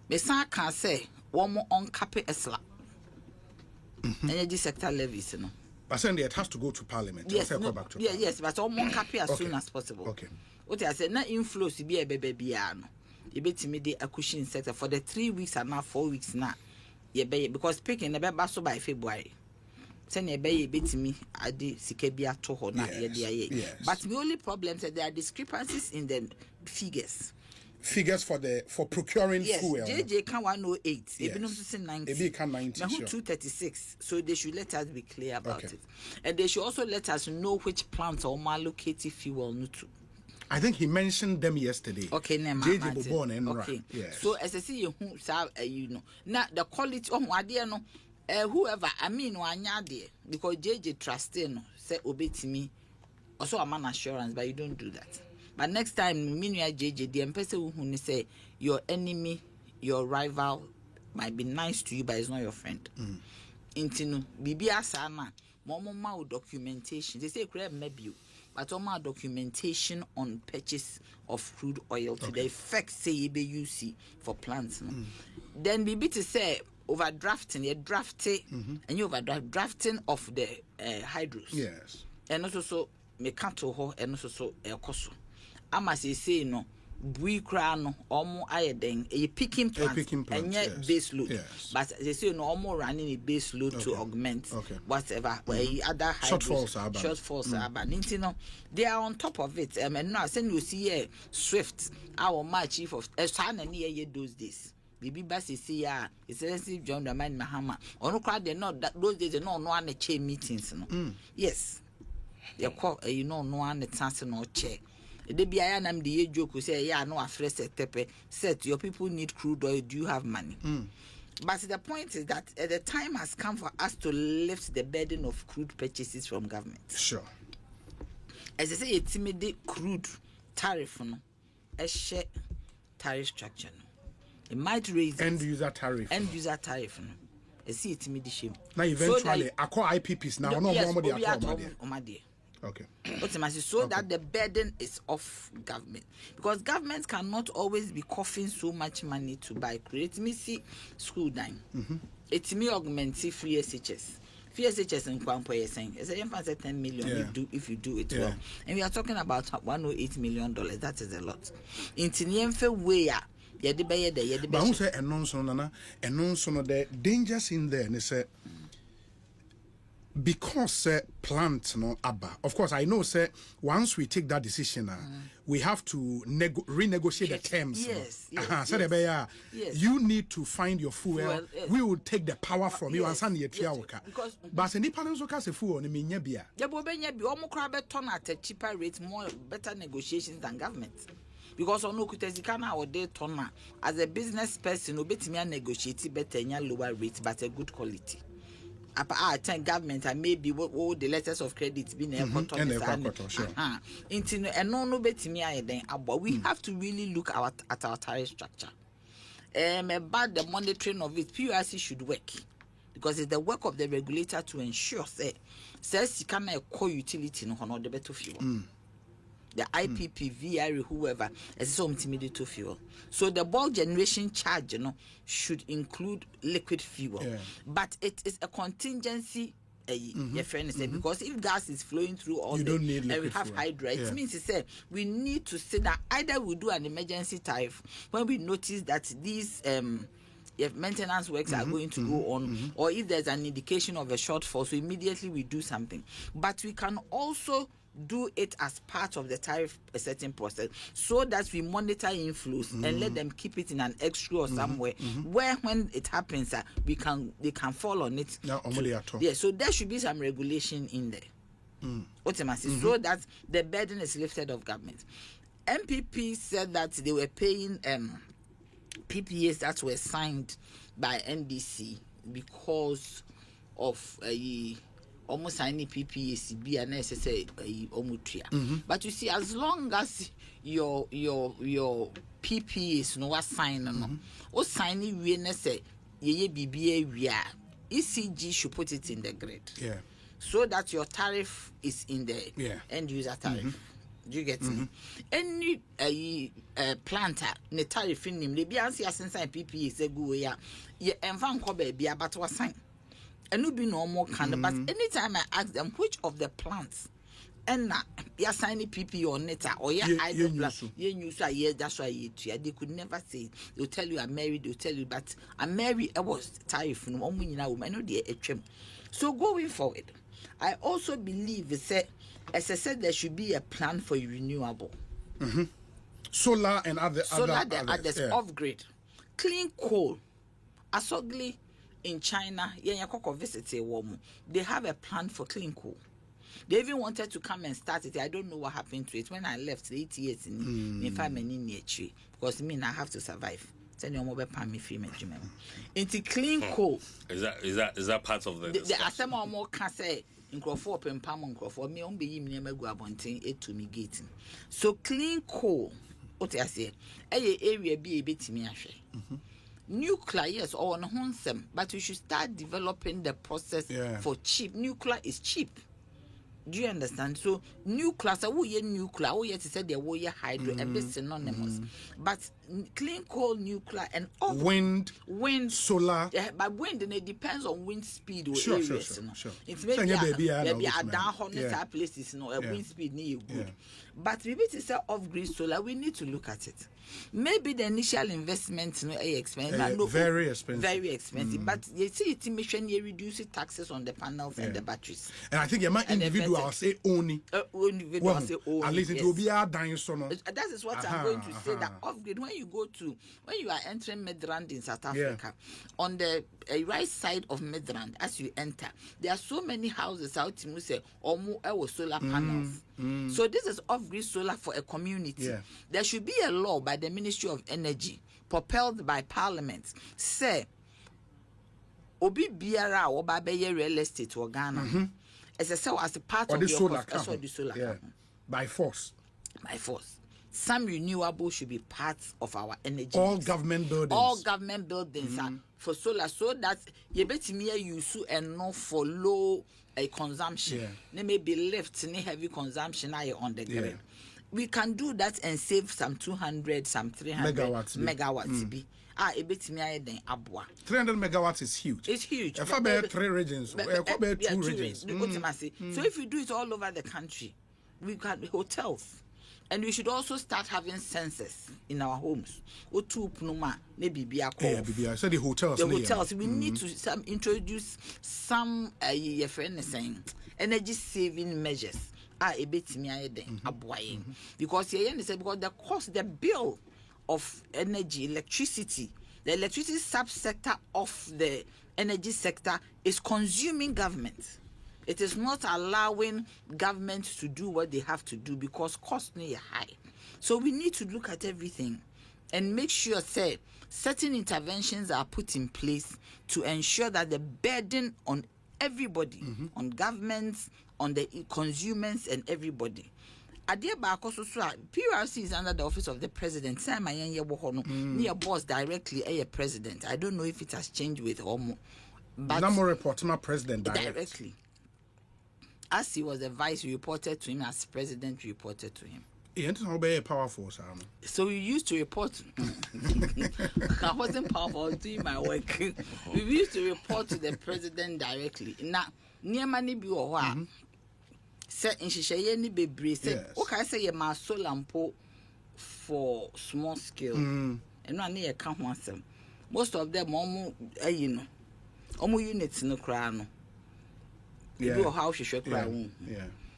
me san can say one more on cap esla. Energy sector levies no. But certainly it has to go to Parliament. Yes, yes, but all more happy as soon as possible. Okay. What I said, na inflows to be a baby ano. You bet me the acquisition sector for the 3 weeks and now 4 weeks now. You be because picking the baby so by February. Send a baby bet me I did Sikebia to her na yes. But the only problem is that there are discrepancies in the figures. Figures for procuring fuel. JJ can 108. Yes. Even 90. Maybe can 90. Now 236. So they should let us be clear about it, and they should also let us know which plants are more located fuel. I think he mentioned them yesterday. Okay, JJ Bobon and okay. Yes. So as I see you know now the quality of what no whoever I mean wanya there because JJ trusted no say obey to me also a man assurance, but you don't do that. But next time, meanwhile, JJ, the person who say your enemy, your rival might be nice to you, but it's not your friend. Intino, Bibi Asana, Momo documentation. They say crab maybe, but Oma documentation on purchase of crude oil to the effect say you see for plants. Then Bibi to say overdrafting, you drafting, and you overdrafting of the hydros. Yes. And also so me can't ho and also so Ekoso. Ama say no bui kra no omo ayeden a picking plant and yet base load. Yes. But they say no omo running a base load to augment whatever other shortfalls are but no they are on top of it and now send you see Swift our my chief of Sana near those days. Bibi Bassi see Excellency John Dramani Mahama on crowd they not that those days no one chain meetings no. Yes. They call no one chance no chair. The BINM the joke say, yeah, no, afresh tepe set your people need crude oil. Do you have money? But the point is that the time has come for us to lift the burden of crude purchases from government. Sure. As I say, it's the crude tariff, no, a share tariff structure. No. It might raise end user tariff. End user tariff, no. I see it's the shame. Now eventually, I call IPPs now. No yes, more. Okay. So that the burden is off government because government cannot always be coughing so much money to buy. Create me see school dime. It's me augment free SHS. Free SHS in Kwampo is saying it's a 10 million if you do it well. And we are talking about $108 million. That is a lot. In Tiniemfe way but who say and non the dangers in there and they say because plant no abba. Of course, I know say once we take that decision, we have to renegotiate the terms. Yes, yes. You need to find your fuel. Yes. We will take the power from you and send you because but any panels can say fuel. Yeah, at a cheaper rate, more better negotiations than government. Because on Okutezikana or day tona as a business person, obetimi negotiate better lower rate but a good quality. I think government and maybe all the letters of credit being sure. We have to really look at our tariff structure. About the monitoring of it, PURC should work because it's the work of the regulator to ensure says you can a core utility no the better fuel. The IPP, VRE, whoever, is some intermediate fuel. So the bulk generation charge, should include liquid fuel. But it is a contingency, your friend said, because if gas is flowing through all you don't need and we have hydro, it means we need to say that either we do an emergency tariff when we notice that these if maintenance works are going to go on, or if there's an indication of a shortfall, so immediately we do something. But we can also do it as part of the tariff setting process so that we monitor inflows and let them keep it in an extra or somewhere where when it happens they can fall on it. Yeah, so there should be some regulation in there. So that the burden is lifted off government. MPP said that they were paying PPAs that were signed by NDC because of almost any PPAs be an SSA but you see, as long as your PPAs no sign or signing we say BBA we are ECG should put it in the grid so that your tariff is in the end user tariff. Do you get me? Any planter ne tariff in him, they be answer since PPA say go ya enfan ko baby but was sign. And no be no more kind but anytime I ask them which of the plants and ya signing PP on it or ya either that's why they could never say. They'll tell you I'm married, they'll tell you but I'm married. I was tariff no woman I know the so going forward, I also believe as I said, there should be a plan for renewable. Solar and others. Off-grid. Clean coal. As ugly in China, they have a plan for clean coal. They even wanted to come and start it. I don't know what happened to it. When I left 8 years in family because I have to survive. Into clean coal. Is that part of the discussion? The assembly more can say me on be to me gating. So clean coal, what I say, area be a bit me nuclear, yes, or on home, but we should start developing the process for cheap. Nuclear is cheap. Do you understand? So nuclear, so we nuclear, we yet said there were hydro, a bit synonymous. But clean coal, nuclear, and wind, solar. Yeah, but wind, and it depends on wind speed or sure. It's maybe a down hundred places, a wind speed near good. But maybe it's a off-grid solar. We need to look at it. Maybe the initial investment, expensive, very expensive. Very expensive. But you see, it mission you reduce taxes on the panels and the batteries. And I think individual say only. At least it will be our dying son. That is what I'm going to say. That off-grid, when you are entering Midrand in South Africa, on the right side of Midrand, as you enter, there are so many houses out in say almost solar panels. So this is off-grid solar for a community. There should be a law by the Ministry of Energy, propelled by Parliament, say obi biara oba beye real estate or Ghana as a part of your solar by force. Some renewable should be part of our energy. All government buildings are for solar, so that you bet me use and not for low consumption. They may be left in heavy consumption on the grid. We can do that and save some 200, some 300 megawatts. A bit me then abwa. 300 megawatts is huge. It's huge. If I bear 3 regions, 2 regions. So if you do it all over the country, we can hotels. And we should also start having sensors in our homes. Maybe so the hotels. The hotels. We need to introduce some energy saving measures. Because the cost, the bill of energy, electricity, the electricity subsector of the energy sector is consuming government. It is not allowing government to do what they have to do because costs are high. So we need to look at everything and make sure certain interventions are put in place to ensure that the burden on everybody, on governments, on the consumers and everybody. PRC is under the office of the president. Near boss directly a president. I don't know if it has changed with Omo. But no more report my president directly. As he was the vice, we reported to him. As president, we reported to him. Powerful, so we used to report. I wasn't powerful. I was doing my work. We used to report to the president directly. Now, near money be or say in Shishaye ni bebre say, okay, say ye ma so lampo for small scale. And no near count once. Most of them almost units no crown. How she should cry.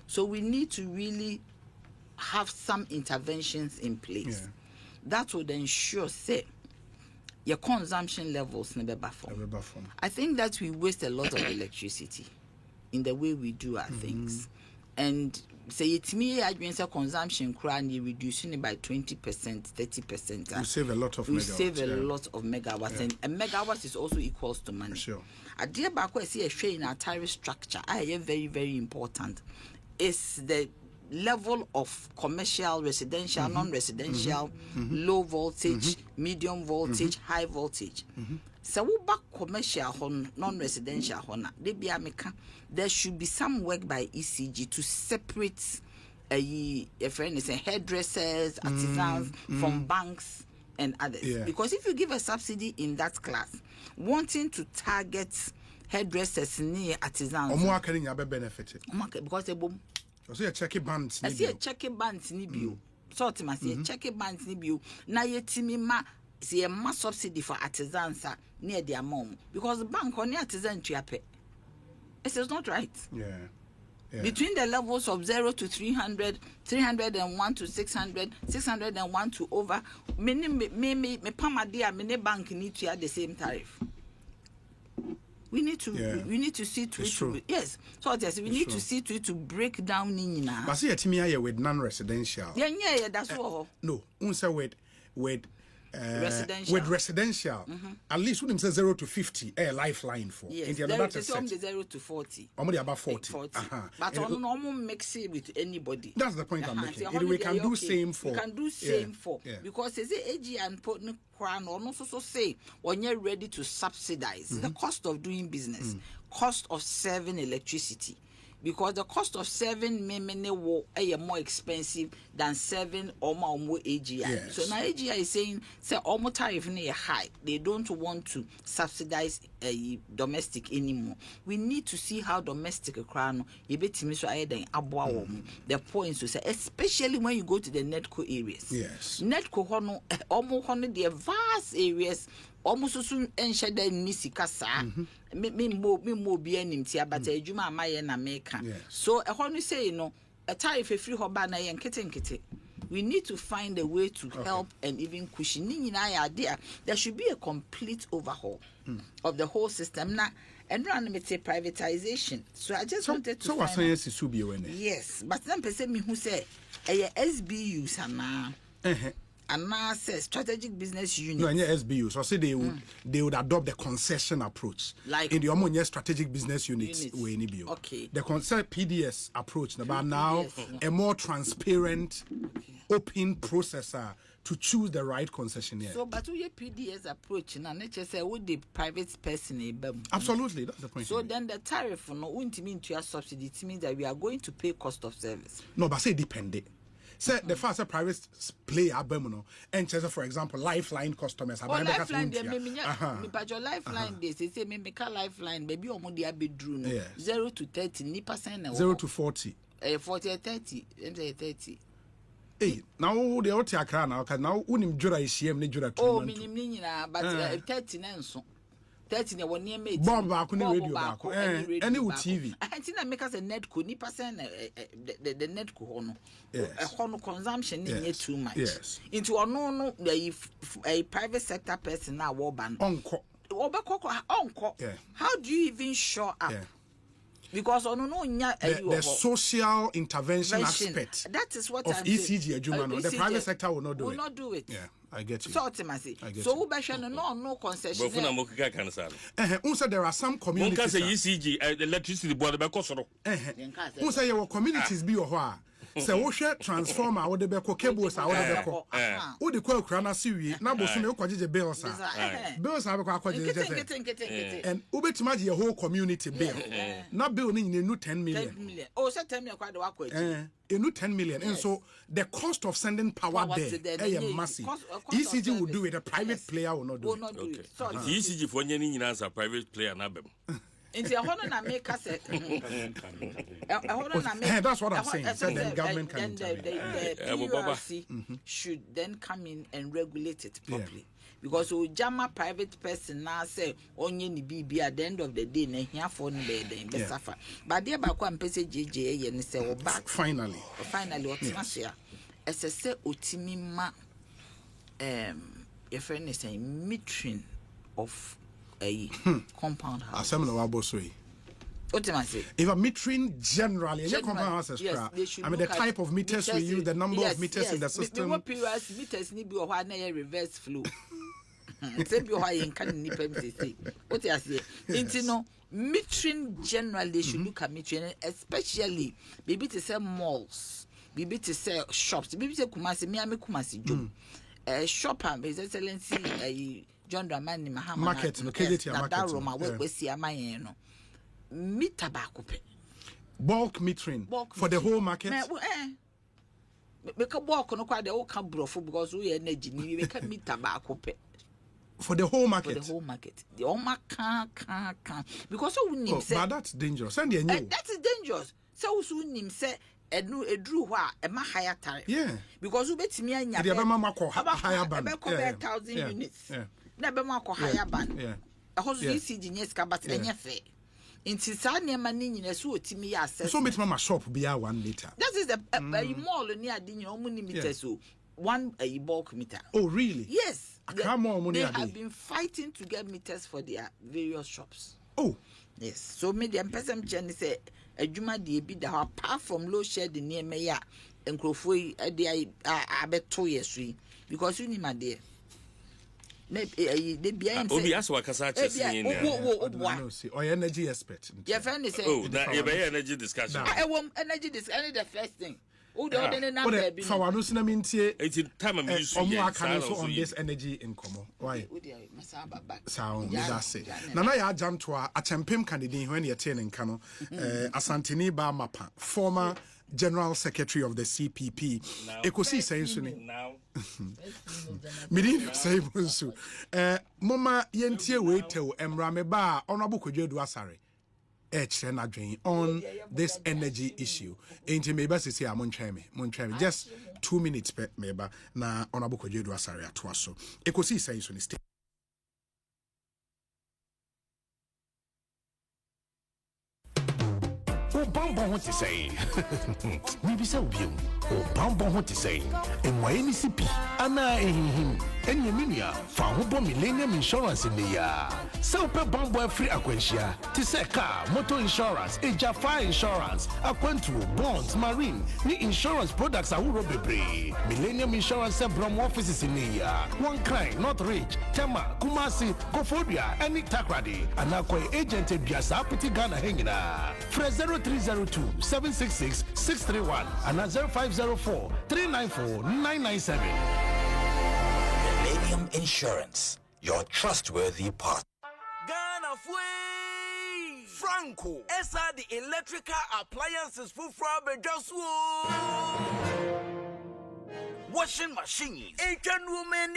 So we need to really have some interventions in place that would ensure your consumption levels never buffer. I think that we waste a lot of electricity in the way we do our things, and say it's me against a consumption currently reducing it by 20%, 30%. We save a lot of megawatts. We save a lot of megawatts, and a megawatt is also equals to money. Sure. A dear back I see a share in our tariff structure. I am very, very important. Is the level of commercial, residential, non-residential, low voltage, medium voltage, high voltage. So we back commercial, non-residential, there should be some work by ECG to separate hairdressers, artisans from banks and others. Because if you give a subsidy in that class, wanting to target hairdressers near artisans, benefited because they boom. So check bands. I see a check bands ni bio. So to my see check bands ni bio. Na yetimi ma see a mass subsidy for artisans near their mom because the bank on the artisan triape. It is not right. Between the levels of 0 to 300, 301 to 600, 601 to over, many pamadia, many bank need to have the same tariff. We need to see to it. Yes. So we need to see to it to break down Nina. But see a timia with non-residential. Yeah, that's all. No, unsa with residential. With residential, at least when say 0 to 50, a lifeline for. Yes, there's 0 to 40. Only about 40. But on normal mix it with anybody. That's the point I'm making. We can do same for. We can do same for because they say AG and Portland Crown or also say when you're ready to subsidize the cost of doing business, cost of serving electricity. Because the cost of serving many more expensive than serving more AGI. Yes. So now AGI is saying, say almost tariff high. They don't want to subsidize domestic anymore. We need to see how domestic crown the points to say, especially when you go to the NETCO areas. Yes. NETCO almost the vast areas. Almost soon ensure that Nisika sa me mo be anim tia but ejuma amaye na meka. So e ho no say a tariff free hoba na yen kete. We need to find a way to help and even cushion idea. There should be a complete overhaul of the whole system now and run privatization. So I just wanted to what science is to be when yes, but some person me who say SBU sana and now says strategic business unit. No, SBU. So say they would adopt the concession approach. Like in the Omonia strategic business units. Okay. The PDS approach. But now a more transparent, open processor to choose the right concessionaire. So, but your PDS approach, and nature say would the private person absolutely, that's the point. So then the tariff won't mean to your subsidy. It means that we are going to pay cost of service. No, but say dependent. Say the first private play abemuno and for example lifeline customers lifeline but your lifeline they say me make a lifeline baby omo dey bedroom 0 to 30 ni percent 0 to 40 40 30 30 Hey, now the Oti Accra now, because now unim jura ishiem ne jura 2 Oh, months. minimum, but 30 and so. 30 one year mate. Bob baako ne radio baako. Any TV. I think that make us a net could ni percent the net could hono. A hono consumption in too much. Yes. Into a private sector person now war ban. Uncle. Yeah. How do you even show up? Yeah. Because the social intervention aspect. That is what of ECG the private sector will not do it. Yeah, I get you. So ultimately, so no concession. But there are some communities. ECG electricity board say your communities be or so we share transformer or the beko cables or the beko. O the call crana siwi na bosu me kwaje bills bills have kwaje and ubetima your whole community bill na bill ni new 10 million. 10 million. Oh, say 10 million kwade wakwaje. A new 10 million. And so the cost of sending power there is massive. ECG will do it, a private player will not do it. So ECG for any answer private player na bem. Into a honor na make us that's what I'm saying. So then government can the should then come in and regulate it properly. Because we jama private person now say onye ni bibi at the end of the day na here for no be suffer. But there ba kwa mpese JJ ye ni say o back finally otimasia esse otimi ma your friend is saying metering of a compound house. If a metering generally, compound houses, I mean the type of meters we use, the number of meters in the system. Meters need be a reverse flow. Except you high in can say. What you say? Metering generally they should look at metering, especially maybe to sell malls, maybe to sell shops, maybe to Kumasi, Miami Kumasi Joe. Shop His Excellency John Dramani Mahama market that Roma we see a man meter back bulk metering for the whole market. Because bulk no quite the whole camp because we energy we can meter back for the whole market. For the whole market. The whole can because so we say but that's dangerous. And that is dangerous. So we say a drew a higher tariff. Yeah. Because we bet me and higher band. 1,000 units. Never more higher band. Yeah. A host ECG yes, but any fair. In Tisania Manini, so to me, I said, so much mama shop be a 1 meter. That is a mall near Dino meter, so 1 a bulk meter. Oh, really? Yes. They have been fighting to get meters for their various shops. Oh, yes. So, medium person Jenny say, a Juma de bid apart from low shed near Maya and Crowfoy, I bet 2 years because you need my dear. Maybe they be or energy expert. Your friend is saying, energy discussion. I want energy discussion. The first thing. For time I'm used on this energy income. Why? Sound that's it. Nana ya jam to a champim candidate when you're telling Kano, Asantini Ba Mapa, former General Secretary of the CPP. Ekosiisen now. Midin say bunsu. Mama yentie wait emrame ba honorable Kojedu Asare. On this energy issue. Ain't maybe say I'm on just 2 minutes per maybe na honorable Kojedu Asare atwaso. Ekosiisen so ni Bambon what to say. Maybe so you. Oh, Bambon what to say. And why any CP? Anna him. And Yeminia found Millennium Insurance in the year. So per Bambon free Aquentia. To say car, motor insurance, fire insurance, Aquentru, bonds, marine, the insurance products are Urobebre. Millennium Insurance from offices in the year. One crime, not rich. Tema, Kumasi, Kofodia, and Takradi. And Aqua agent Biasa Piti Ghana Hangina. Fresh 0302-766-631 and 0504-394-997. Millennium Insurance, your trustworthy partner. Ghana Fui Franco, Esa the electrical appliances for just washing machines, Asian women,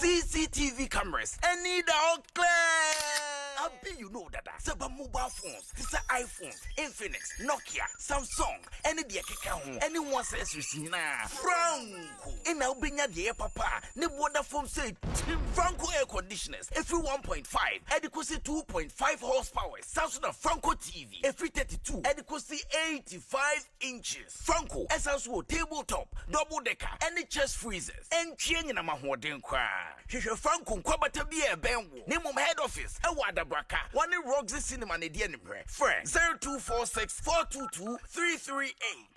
CCTV cameras, and need all clear. Abi, you know that. Saba mobile phones, this are iPhones, Infinix, Nokia, Samsung, any the Keka, anyone says you see now. Franco, in Albania, the papa, ne water phone say Franco air conditioners, every 1.5, adequacy 2.5 horsepower, Samsung Franco TV, every 32, adequacy 85 inches. Franco, SSO tabletop, double decker, any chest freezers, and Chiang in Amahoden Kwa. Franco, Kwabata be a benwo, name of head office, a wada braka, one in Roxy Cinema, Nedian, friend 0246 422 338,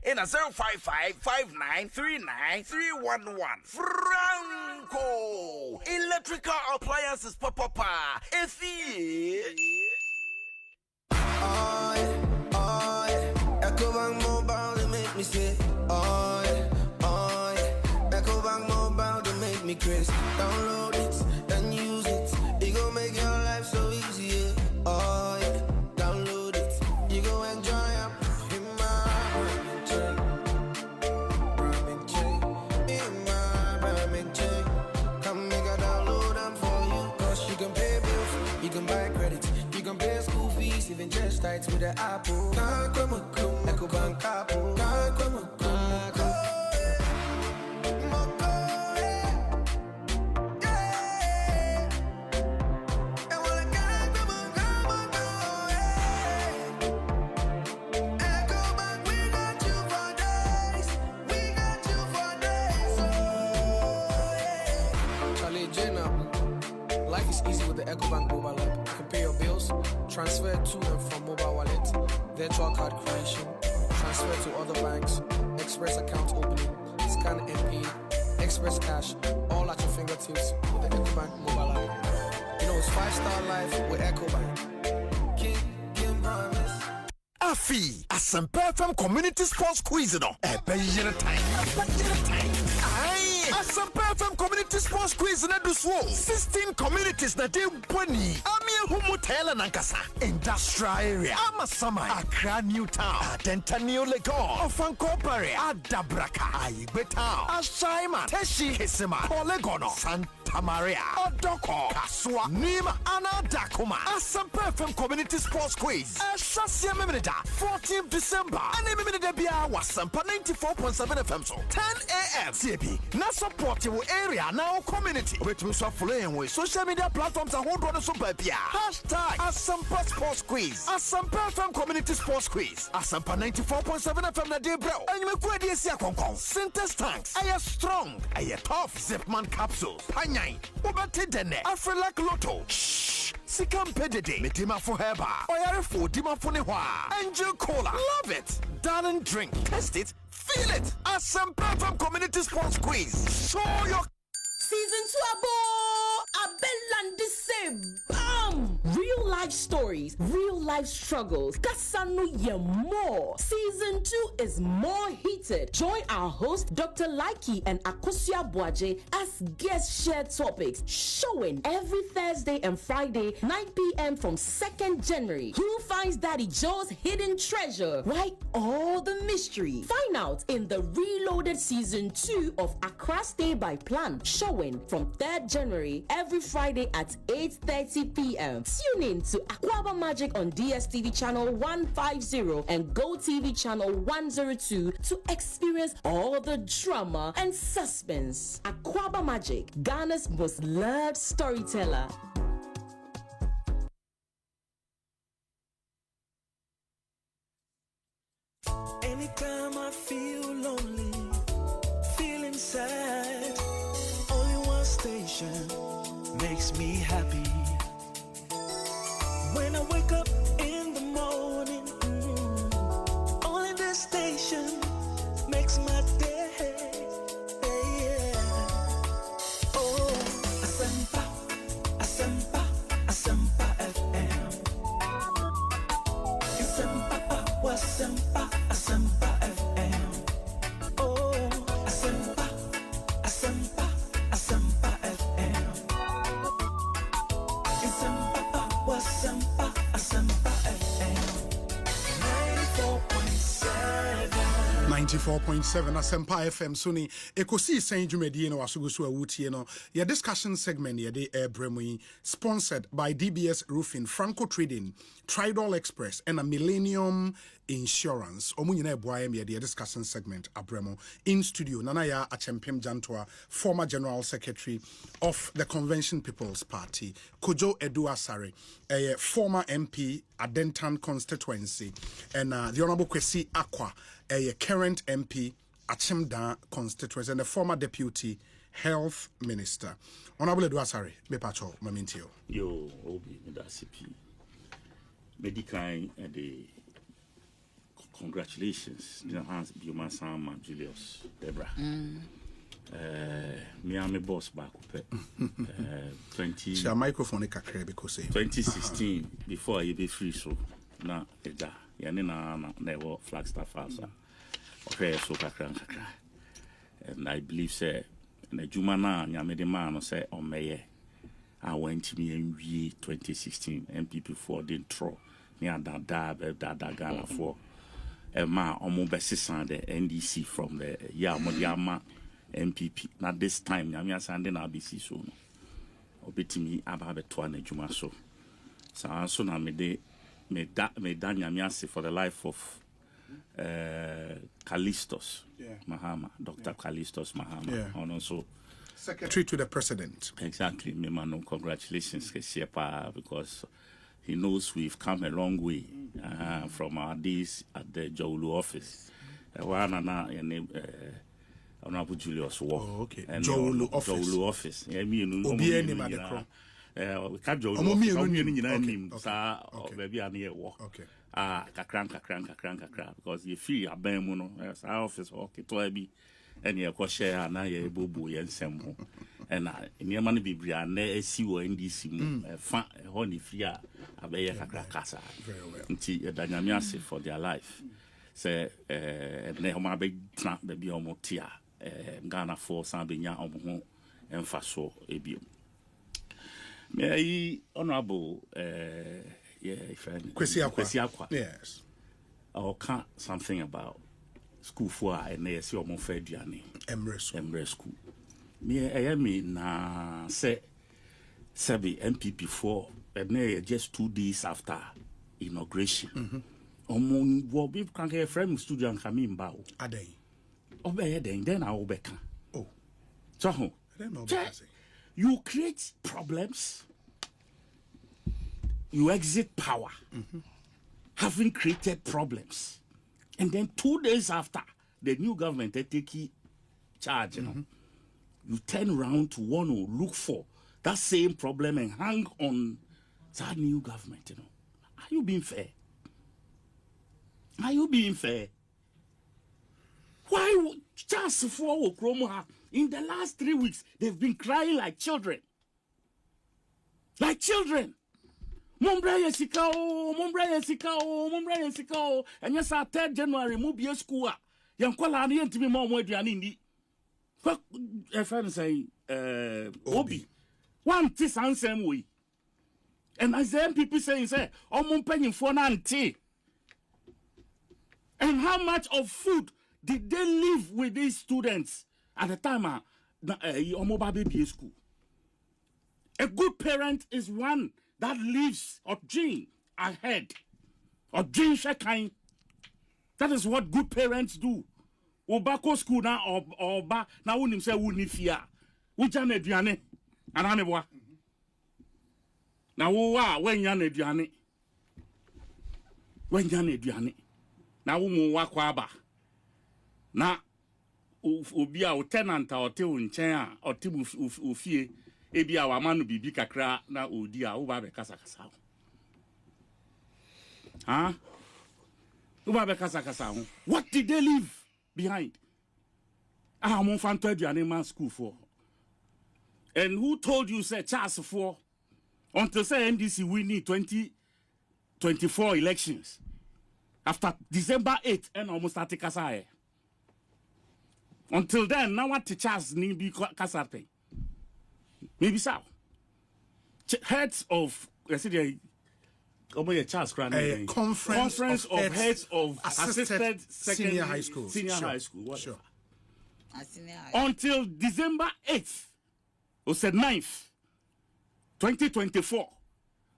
and a 055 5939 311. Franco, electrical appliances, papa, if he. Ecobank Mobile, they make me say, oh yeah. Ecobank Mobile, they make me crazy. Download it and use it. It gon' make your life so easy, yeah. Oh yeah. Download it. You go enjoy it. In my chain. Come make a download them for you. Cause you can pay bills, you can buy credit, you can pay school fees, even just tights with the Apple. Ecobank Apple. Life is easy with the Ecobank mobile app. You can pay your bills, transfer to and from mobile wallet, virtual card creation, transfer to other banks, express account opening, scan and pay, express cash, all at your fingertips with the Ecobank mobile app. You know it's 5-star life with Ecobank. King promise. Afi, Asempa FM Community Sports Quiz no. Better time. Aye, Asempa FM Community Sports Quiz na do so. 16 communities na de boni. Amia Humutela Nankasa, Industrial Area, Amasama, Accra New Town, Adenta New Legon, Ofankopare, Adabraka, Aibeta, Ashaima, Teshi Hisima, Polegono, Santa Maria, Odoko, Kaswa, Nima, Ana Dakuma, Asempa FM Community Sports Quiz. Ashasia Memeda, 14th December. And Memeda Bia was Sampa 94.7 FM so 10 a.m. CP. Na support your area now community. Which we so following with social media platforms and hold on super pia. Hashtag Asampa Sports Quiz. Asampa FM Community Sports Quiz. Asampa 94.7 FM na day bro. And you make ready see konkon. Synthesis tanks. Aye strong. Aye tough. Zipman capsules. Panyai. Obate dene. Afrelak Lotto. Shh. Sikam pedede. Metima for heba. Oyare for dima for newa. Angel Cola. Love it. Darling drink. Test it. Feel it. Asampa FM Community Sports Quiz. Show your Season 2 Abel the same. Bam! Real life stories, real life struggles. Kasanu Yemo. Season 2 is more heated. Join our host Dr. Laiki and Akosia Boaje as guest share topics, showing every Thursday and Friday 9 p.m. from 2nd January. Who finds Daddy Joe's hidden treasure? Why all the mystery? Find out in the reloaded season 2 of Accra Stay by Plan, showing from 3rd January every Friday at 8:30 p.m. Tune in to Aquaba Magic on DSTV channel 150 and Go TV channel 102 to experience all the drama and suspense. Aquaba Magic, Ghana's most loved storyteller. Anytime I feel lonely, feeling sad, only one station makes me happy. When I wake up in the morning, only this station makes my day. Yeah. Oh, Asempa, Asempa, Asempa FM. Asempa, Asempa, Asempa FM. Oh, Asempa, Asempa, Asempa FM. Asempa, Asempa FM. 94.7. 94.7 Asempa FM Suni Ekosiisen dwumadi no wasogo so awutie no your discussion segment ye de Bremui sponsored by DBS Roofing, Franco Trading, Tridal Express and a Millennium Insurance. Omunyina eboa me the discussion segment abremo in studio Nana ya Achempem Jantoa, former General Secretary of the Convention People's Party, Kojo Eduasare, a former MP Adentan constituency, and the Honorable Kwesi Akwa, a current MP Achimda constituency and a former Deputy Health Minister. Honorable Eduasare, mepacho mamintio. Yo, obi medasipi. Medical and the congratulations. You know, Hans Bioma Sama Julius Debra. Me and my boss back up 20 Share microphone because 2016 before I be free so na eda yani na never Flagstaff house okay so kakra and I believe say na juma na nyame de man say on meye I went to me in 2016 MPP for the intro near that Ghana for a ma omo besisan the NDC from the Yamodiama MPP. Now this time, I'm sending ABC so no. Obetimi ababe to na juma so. So also na me for the life of Callistus Mahama, Dr. Callistus Mahama, and also Secretary to the President. Exactly, me man, congratulations, because he knows we've come a long way from our days at the Jowlu office. Honorable Julius War. Oh, okay. Jowlu office. Yeah, me and kakran because you feel a bemuno as our office okay to be and you share na ye bobo yensem and in money be bria na esi wo NDC fa honey fia abeye kakra kasa very well nti danyame ase for their life say na ho ma be tra be bi omo tia Ghana for san benya omo ho emfa so ebio me honorable friend Kwesi Akwa. Yes. I'll count something about school for and they see omo fa aduane Emre school me na say Sebi MPP for and just 2 days after inauguration omo wo be kan ke friend studio an come ba o aden obey then I will be can so I don't know what you create problems, you exit power, having created problems, and then 2 days after the new government they take charge, you turn around to want to look for that same problem and hang on that new government. Are you being fair? Are you being fair? Why just for Okroma? In the last 3 weeks, they've been crying like children. Like children. Mumbra yesikao. And yes, 3rd January, Mubia school. Yankola ni enti mi mo aduane ndi. What friend say Obi. One tis ansem we. And as the MPP say omo penyin for na nti. And how much of food did they live with these students at the time baby school? A good parent is one that lives or dream ahead. Or dream shakain. That is what good parents do. Obako school na or ba na unim say unifia. Ujan eduane. Anameboa. Na wo wa when yan eduane. Na wo mu wa kwa ba. Na obi a tenant a ote nchen a ote ofie ebi a wa manu bibi kakra na odi a wo ba be kasa what did they leave behind? Mon fanto aduane school for. And who told you say Charles for until say NDC winning 2024 elections after December 8th and almost start kasa. Until then, now what teachers need be kasape? Maybe so. Heads of Conference of heads of assisted senior high school. High school. Sure. Until December 8th, or said 9th, 2024.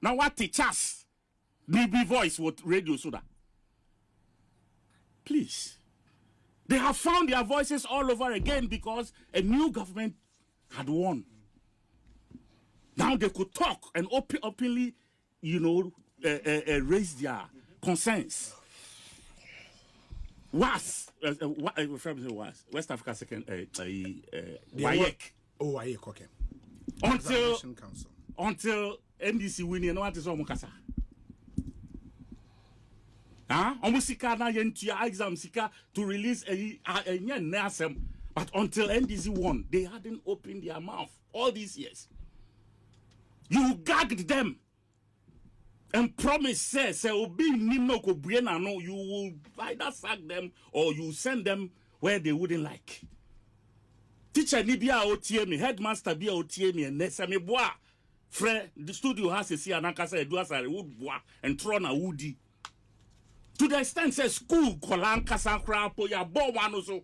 Now what teachers DB voice with radio soda? Please. They have found their voices all over again because a new government had won. Now they could talk and openly, raise their concerns. West Africa second, WAEC. Oh, WAEC, okay. Until NDC winning, no what is on Mukasa. Omusika na yentua exam sika to release a NASM, but until NDC won, they hadn't opened their mouth all these years. You gagged them and promised, say, Obi Nino Kobriena, no, you will either sack them or you send them where they wouldn't like. Teacher Nibia OTM, headmaster Bia OTM, and Nesame Bois, Fred, the studio has a see an Ankasa, Eduasa, wood bois, and Trona Woody. To the extent, says school, Kolan Kasakra, Poya, Bowan also.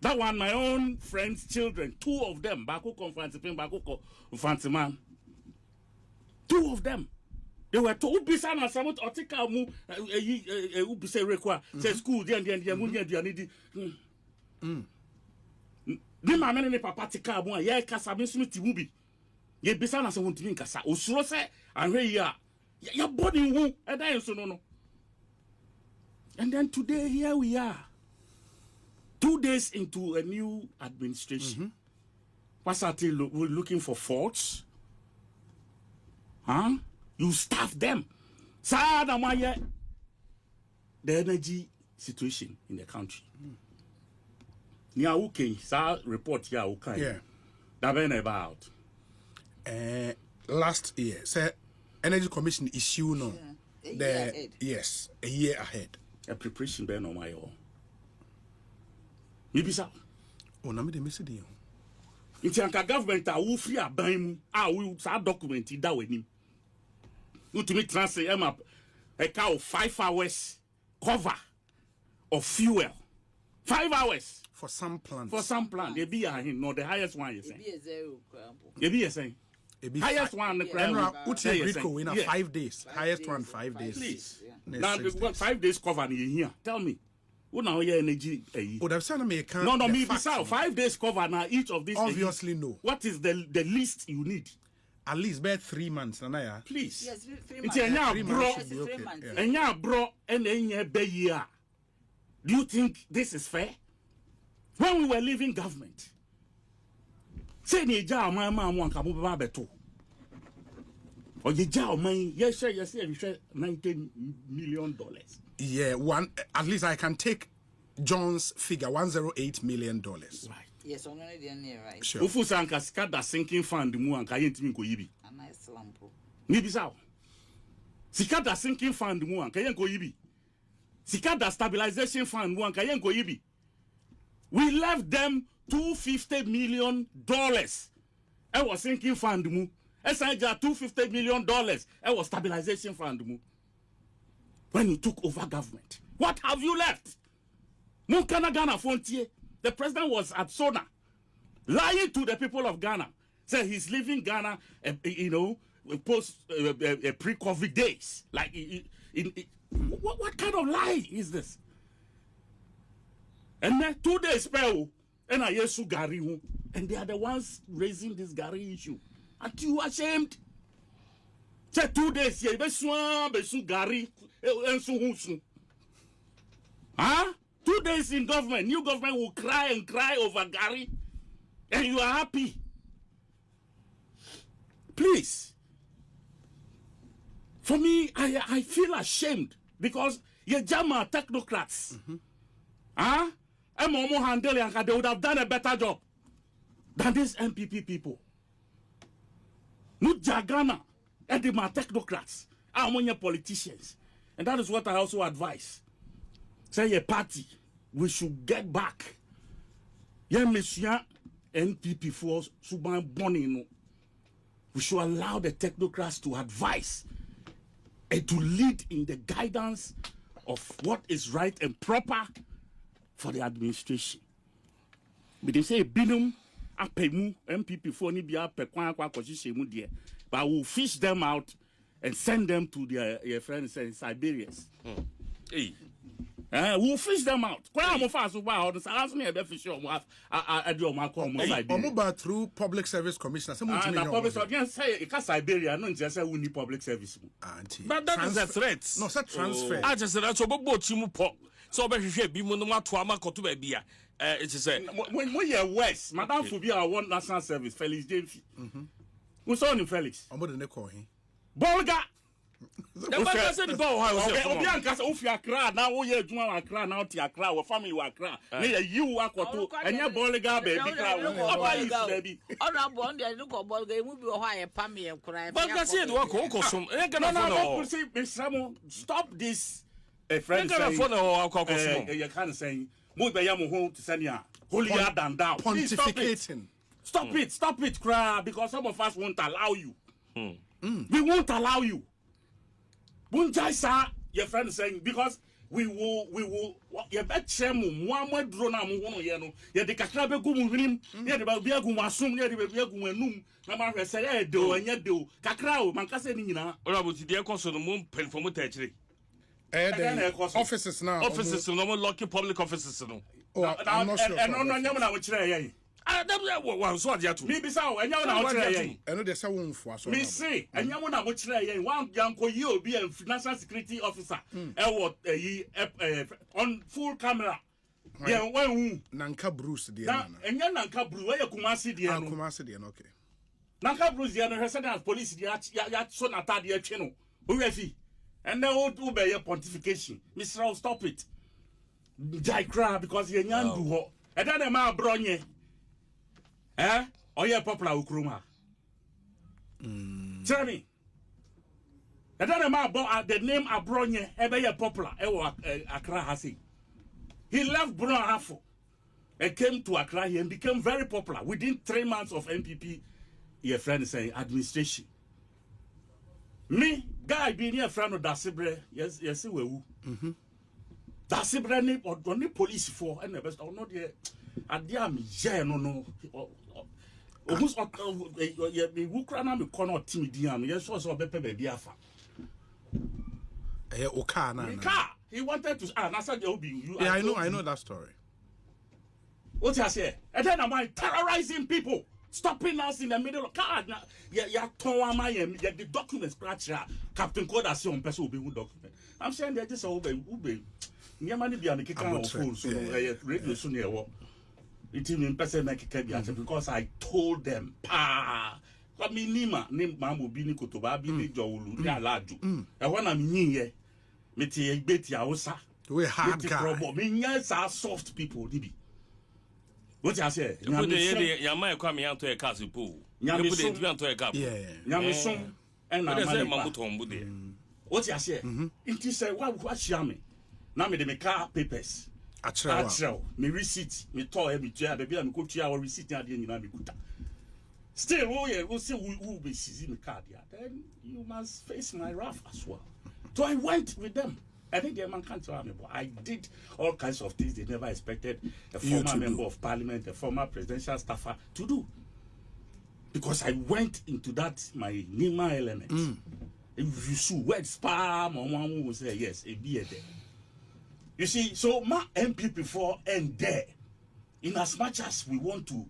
That one, my own friends' children, 2 of them, Baku Confantipan, Baku Fantiman. 2 of them. They were told, Ubisana, Samut, Otika, Ubise Requa, says school, the Munia, the man in Papa Tika, Ye Casabin Smith Wubi. Ye Bisana, Samuntin Casa, Usurose, and here you are. Your body won't, and I also no. And then today, here we are. 2 days into a new administration. What's that? We're looking for faults. You staff them. The energy situation in the country. Report here. Yeah. That been about. Last year, say Energy Commission issue no. A year ahead. A preparation been on my own. Maybe so. Oh, na me de message you. Inti anka government a wo free aban mu a wo sa document da wanim. Ultimate translate map a cow 5 hours cover of fuel. 5 hours for some plants. They be him no the highest one you say. They be saying. Highest one the crime. Rico in 5 days. Highest one 5 days. Please. Now 5 days cover in here. Tell me. Now energy. No, me 5 days cover now each of these. Obviously no. What is the least you need? At least about 3 months, Nanaya. Please. Yes, 3 months. Do you think this is fair? When we were leaving government, say ni ja my man wan kamu baba beto. Or ye ja man, yes, $19 million. Yeah, at least I can take John's figure, $108 million. Right. Yes, on the right. Sure. Ufu sanka skada sinking fund mu anka yentimi ko yibi. A nice lampo. Ni bisa. Sikada sinking fund mu anka yen ko yibi. Sikada stabilization fund mu anka yen ko yibi. We left them $250 million. I was sinking fund mu. Esaja $250 million. I was stabilization fund mu. When you took over government, what have you left? Munkana Ghana Frontier. The president was at Sona, lying to the people of Ghana. Said he's leaving Ghana, post pre-COVID days. Like, what kind of lie is this? And then 2 days spell, and I yesu Gary, and they are the ones raising this Gary issue. Aren't you ashamed? Say 2 days here, besu Gary, huh? 2 days in government, new government will cry and cry over Gary, and you are happy. Please. For me, I feel ashamed because you Jama technocrats. Huh? They would have done a better job than these MPP people. Mujagana and the technocrats are among your politicians. And that is what I also advise. Say a party, we should get back. Yeah, Monsieur NPP force Suban Bonino. We should allow the technocrats to advise to lead in the guidance of what is right and proper for the administration. But they say binum apemu MPP for ni bia pekwan kwa kwashishemu there, but we'll fish them out and send them to their friends in Siberia. Hey. We'll fish them out. Through public service commissioner. Siberia, no, just we need public service. But that is a threat. No, such transfer. I just said that's what Chimu Pop. So, but she be Munoma to Amako to be beer. It's a say. When we are West, Madame Fubia, one national service, Felix James. Who's on you, Felix? I'm going to call him. Bolga! The man said the ball house. Obianka say ofi Accra now wo ye adwuma Accra now ti Accra wo family wa Accra na you akoto enya Bolga baby Accra oba is baby honorable on dey look of Bolga mu bi ho aye pam ye kura but can see the work okosom e can no see Mr. Stop this a friend saying you can't say mo be ya mo ho to send ya holier than thou pontificating. Stop it cry because some of us won't allow you. We won't allow you. Bunjai sa your friend saying because we will ye bet chemu one more drone am wono ye no ye de kakra be gu mu hwinim ye de ba bia gu wasum ye de ba bia gu enum na ma hwese ye de o anya de o kakra o man kase ni nyina ora bo ti de koso no mo pen for mo ta chire offices now no mo lucky public offices no I'm not sure no nyam na wo chire ye wa so ade ato mi bisa o enya wo na wo chire ye eno de se won fu aso mi say enya wo na wo chire ye wan yanko yi obi a national security officer on full camera ye wan nanka Bruce de na enya nanka Bruce we Kumasi de no Kumasi de no okay nanka Bruce de no hwese police de ya so na tade ya twe no o we fi and then o be your pontification Mr. Stop it jai cry because ye nyandu ho e da na ma bronye or you're popular Ukruma. Tell me. I don't know about the name Abronye, ever you're popular, Accra Hasi. He left Bruno Hafo and came to Accra here and became very popular within 3 months of MPP, your friend saying administration. Me, guy being your friend of Dasibre, yes, we Dasibre name or only police for and the best or not yet. Adiam no who's who crana me corner team diam yes so bepe baby afa he wanted to I said you yeah I know that story. What you say and then am I terrorizing people stopping us in the middle of car ya ton the documents scratch Captain Code as on person will be document I'm saying they just ube nyamani bi an kika on phone so radio so near what it in person make because I told them pa me nima name mamu bi ni kotoba bi ni jowulu ni alaju e wona me yin ye me ti egbeti awusa we hard guy me nya sa soft people ni bi what you say yama e kwa me yanto e cars po nyame so de yanto e cap nyame so and na mamu tombu de what you say it say what shame na me de me car papers Actual, me receipt, me toy, me chair, baby, I'm going to our receipt. I didn't know me good. Still, we'll see who be seizing the card. Then you must face my wrath as well. So I went with them. I think the man can't tell me, but I did all kinds of things they never expected a former member of parliament, a former presidential staffer to do. Because I went into that, my Nima element. If you see word spam, or one will say, yes, a beer there. You see, so my MPP for and there, in as much as we want to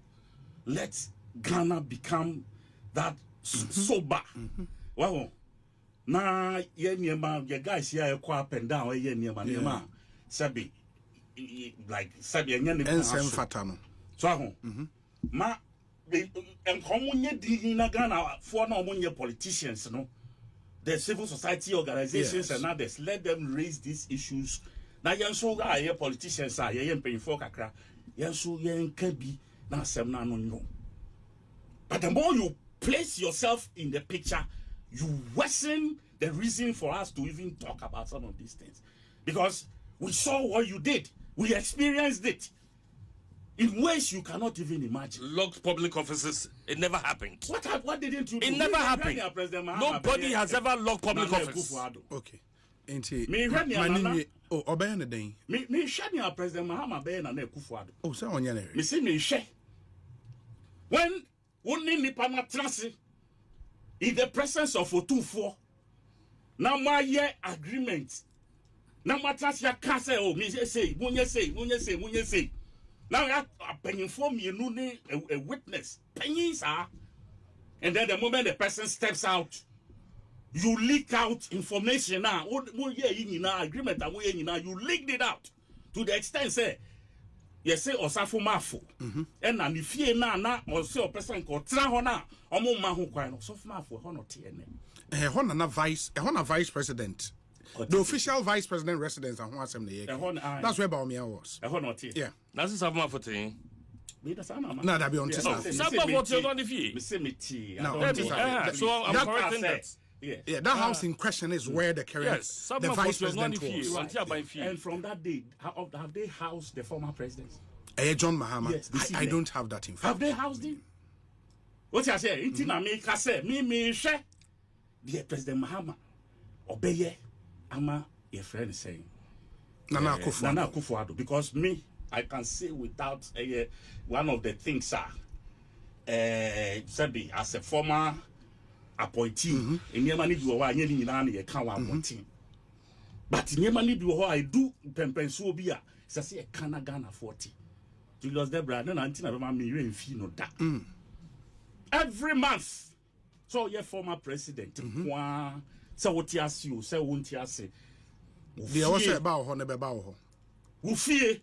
let Ghana become that sober. Well, now your guys here go up and down. Sabi, like Sabi and Fatano. So, ma, and common in Ghana for no politicians, no, the civil society organizations and others. Let them raise these issues. Na yenso ga ye politicians are ye paying for kakra yenso yen ka bi na asem na no nyo. But the more you place yourself in the picture, you worsen the reason for us to even talk about some of these things, because we saw what you did, we experienced it. in ways you cannot even imagine. Locked public offices. It never happened. What didn't you do? It never happened. Nobody has ever locked public office. Okay. Me obey the day. Me shania President Mahama be na Kufuado. Oh, so on your me see me share. When only nipa na trase in the presence of Otunfo, na ma ye agreement. Na ma trase ya ka say oh me say, munye say. Now you are paying for me a witness. Paying sir. And then the moment the person steps out, you leak out information now. Agreement you leaked it out to the extent say you say Osafo Mafo. And then if you na or say a person called Trahona or Mahu Quino, Sof Mafo, Honor TN. Vice President. The official vice president residence and what's the that's where Baumia was. Yeah. That's a Sabma for thing. No, that be on Sabma for you on the fee. So I'm correcting that. Yeah, that house in question is where the current the vice president was. And from that day, have they housed the former president? John Mahama. Yes, I don't have that info. Have they housed him? What you say? Intina me kase me share. Dear President Mahama, obey. Ama your friend is saying Nana Kufuado, because me I can say without one of the things Sebi as a former appointee in Yemani do wa nyeni nyina na ye kan wa appointee, but Yemani do I do pempenso bia say e kana Ghana 40 Julius Debra na antina be ma me remfi no da every month. So your former president say what you see, say won't you say? The was about ho ne be ba ho. Wo fie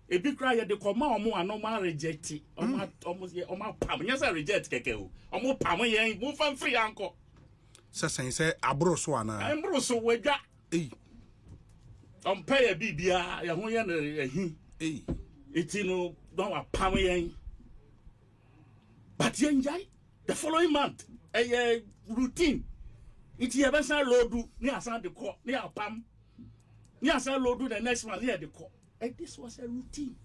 e bi kra ye de koma omo anoma reject omo pam nya say reject keke o omo pam yen mo fan free anko say abro so ana abro so wadwa pay a bibia ye ho ye na ehi eti no don wa pam yen, but yen jai the following month routine. It's a besan loadu, near San de Court, near Pam, near San Lodu, the next one near the court. And this was a routine.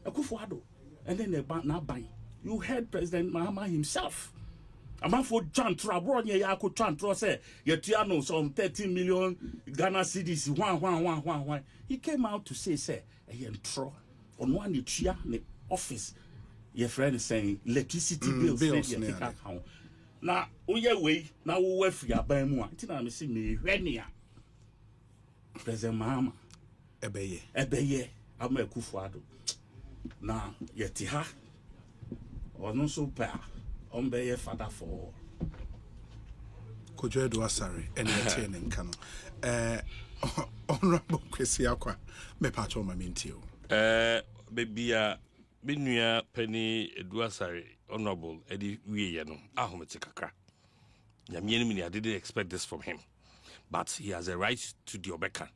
A Kufuado. And then the bank now buying. You heard President Mahama himself. A man for John Trabron, Yako Chantro say, Yetiano, some 13 million Ghana cedis, one. He came out to say, tro on one the office. Your friend is saying, electricity bills. Now, way now we free about more. Tina me see me renia. President Mahama. Ebeye. I'm a Kufuado. Now, yetiha. Or no so pa. Ombeye father for all. Kojo Edu Asare. Any attaining canon. Honorable Kwesi Akwa. Me pacho ma mintio. Baby, Binuya Penny Edu Asare. Honorable Eddie Wieno, Ahometikaka. I didn't expect this from him, but he has a right to the Obeka.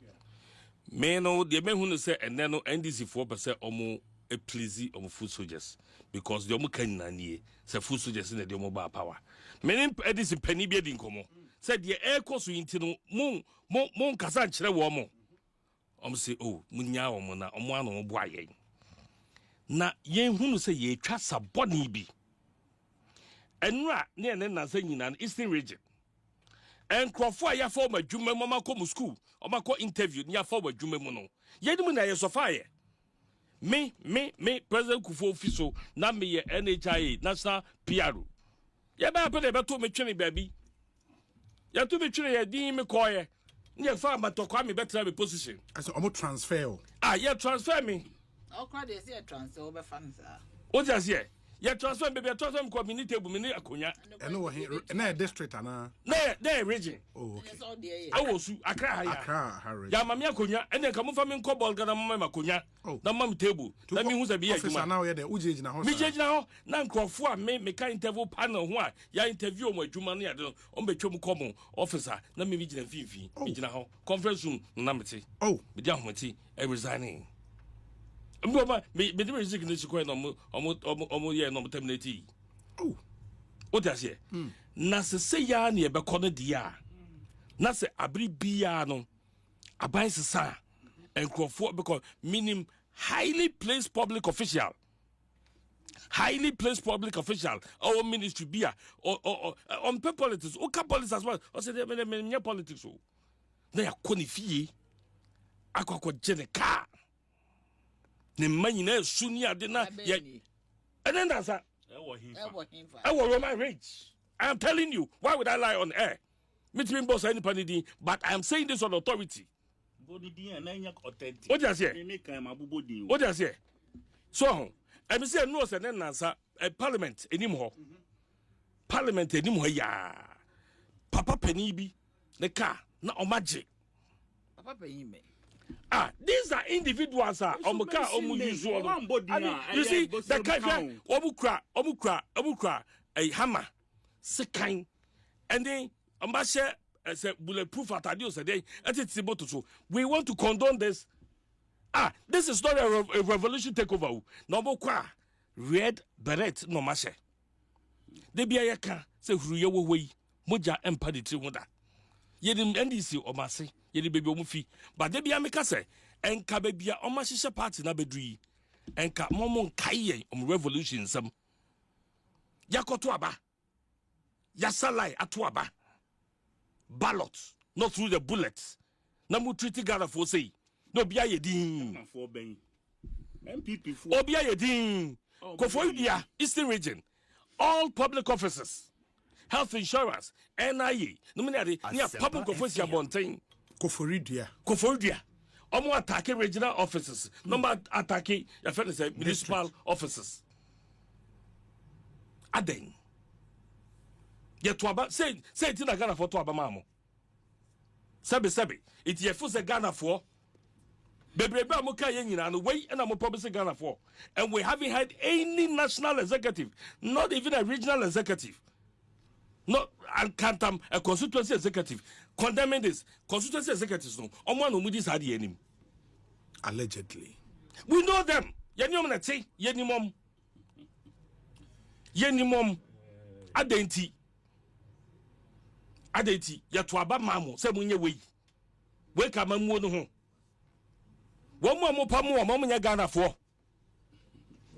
Meno, the men who say, and then NDC 4% omo a pleasy of food soldiers because the Omukanani say food soldiers in the mobile power. Many Edison Penny Bedding Como said the air course into Mon Casanche Womo. Say, oh, Munya Omona, Omano Boye. Na yen who say ye trust a bonny be. And ra near Nana saying in an eastern region. And Crawford, ya former Juma Mama come school, or my interview near forward Juma Mono. Yedmuna is of fire. Me, President Kufo Fiso, na me NHIA, National PRO. Ya ba put about 2 me baby. Ya 2 me di me koye. Near farmer to come me better have a position. I said, I'm transfer. Yeah, transfer me. Oh, crowd is here transfer over funds. What is here? Yeah, transfer baby, transfer community mini akunya. And no na district ana. Na region. Oh, okay. I was Accra. Ya mami akunya, and then come from in Cobol Gana mama akunya. Na mam table. Let me who's a be officer now here the ujeji na ho. Me jeji na ho, na nkrofo me ka interview panel ho a ya interview mo adwuma na ya de on betwem come officer na me gina fifi. Me gina ho. Conference room na meti. Oh, me dia hometi e resigning. Me the resignation ko no ye no terminate. Oh. What does here? Na se ya na e be kono dia. Na se abri bia no aban sesa enkrofo because minim highly placed public official, our ministry be or on politics, or politics as well. I said, politics. They are conifie. Akwa jeneka. Ne manyina sunia de na ye. And then that's a Roman rage. I am telling you, why would I lie on air? Meeting boss any panidi, but I am saying this on authority. What do you say? What do you say? So, I say no, and then answer parliament anymore. Parliament anymore, ya. Papa Penibi, the car, not on magic. Papa Penime. These are individuals, usual. You see, the kind omukra, a hammer, second, and then ambassador as a bulletproof at adios a day, and it's about to. We want to condone this. This is not a revolution takeover. No more red beret no mashe. They be a car, say, Ruyo way, Moja empathy to wonder. Yedim NDC or Massey. Yedi baby omufi but de bia meka se enka ba bia omashisha party na bedui enka momon kaye revolution sam yakoto aba yasalai ato aba ballot not through the bullets na mu treaty Ghana for say no bia yedin for ben MPP for obia yedin Kofoidia Eastern Region all public offices health insurance NIA no many near public offices abontain Koforidia. Omo attacking regional offices. Number attacking municipal offices. Aden. Ye to aba say it in Ghana for to aba mamo. Sabi. It ye for Ghana for. Bebrebe amuka ye nyina no way and am promise Ghana for. And we haven't had any national executive, not even a regional executive. No, I can't a constituency executive condemning this. Constituency executives no. Omo no mudis had yenim. Allegedly. We know them. Yenyom na say yenimom. Adenti. Ya to aba mamo se munye we. We ka mamu no ho. Wo mo pamu o mo nya Ghana for.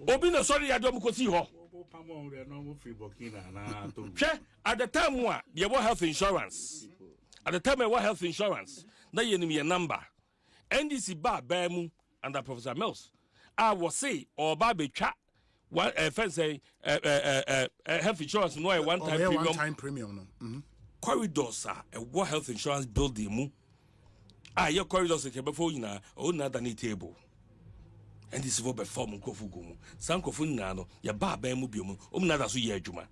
Obi no sorry ya do mo kosi ho. At the time you want health insurance. At the time you want health insurance, now you need a number. NDC bar Bemu under Professor Mills. I will say or Baby chat one say health insurance no one-time premium. Corridors are a war health insurance building. Your corridors before you know not any table. And this is what perform Kofugumu. San Kofunano, ya ba mubium, umnada su yejuma.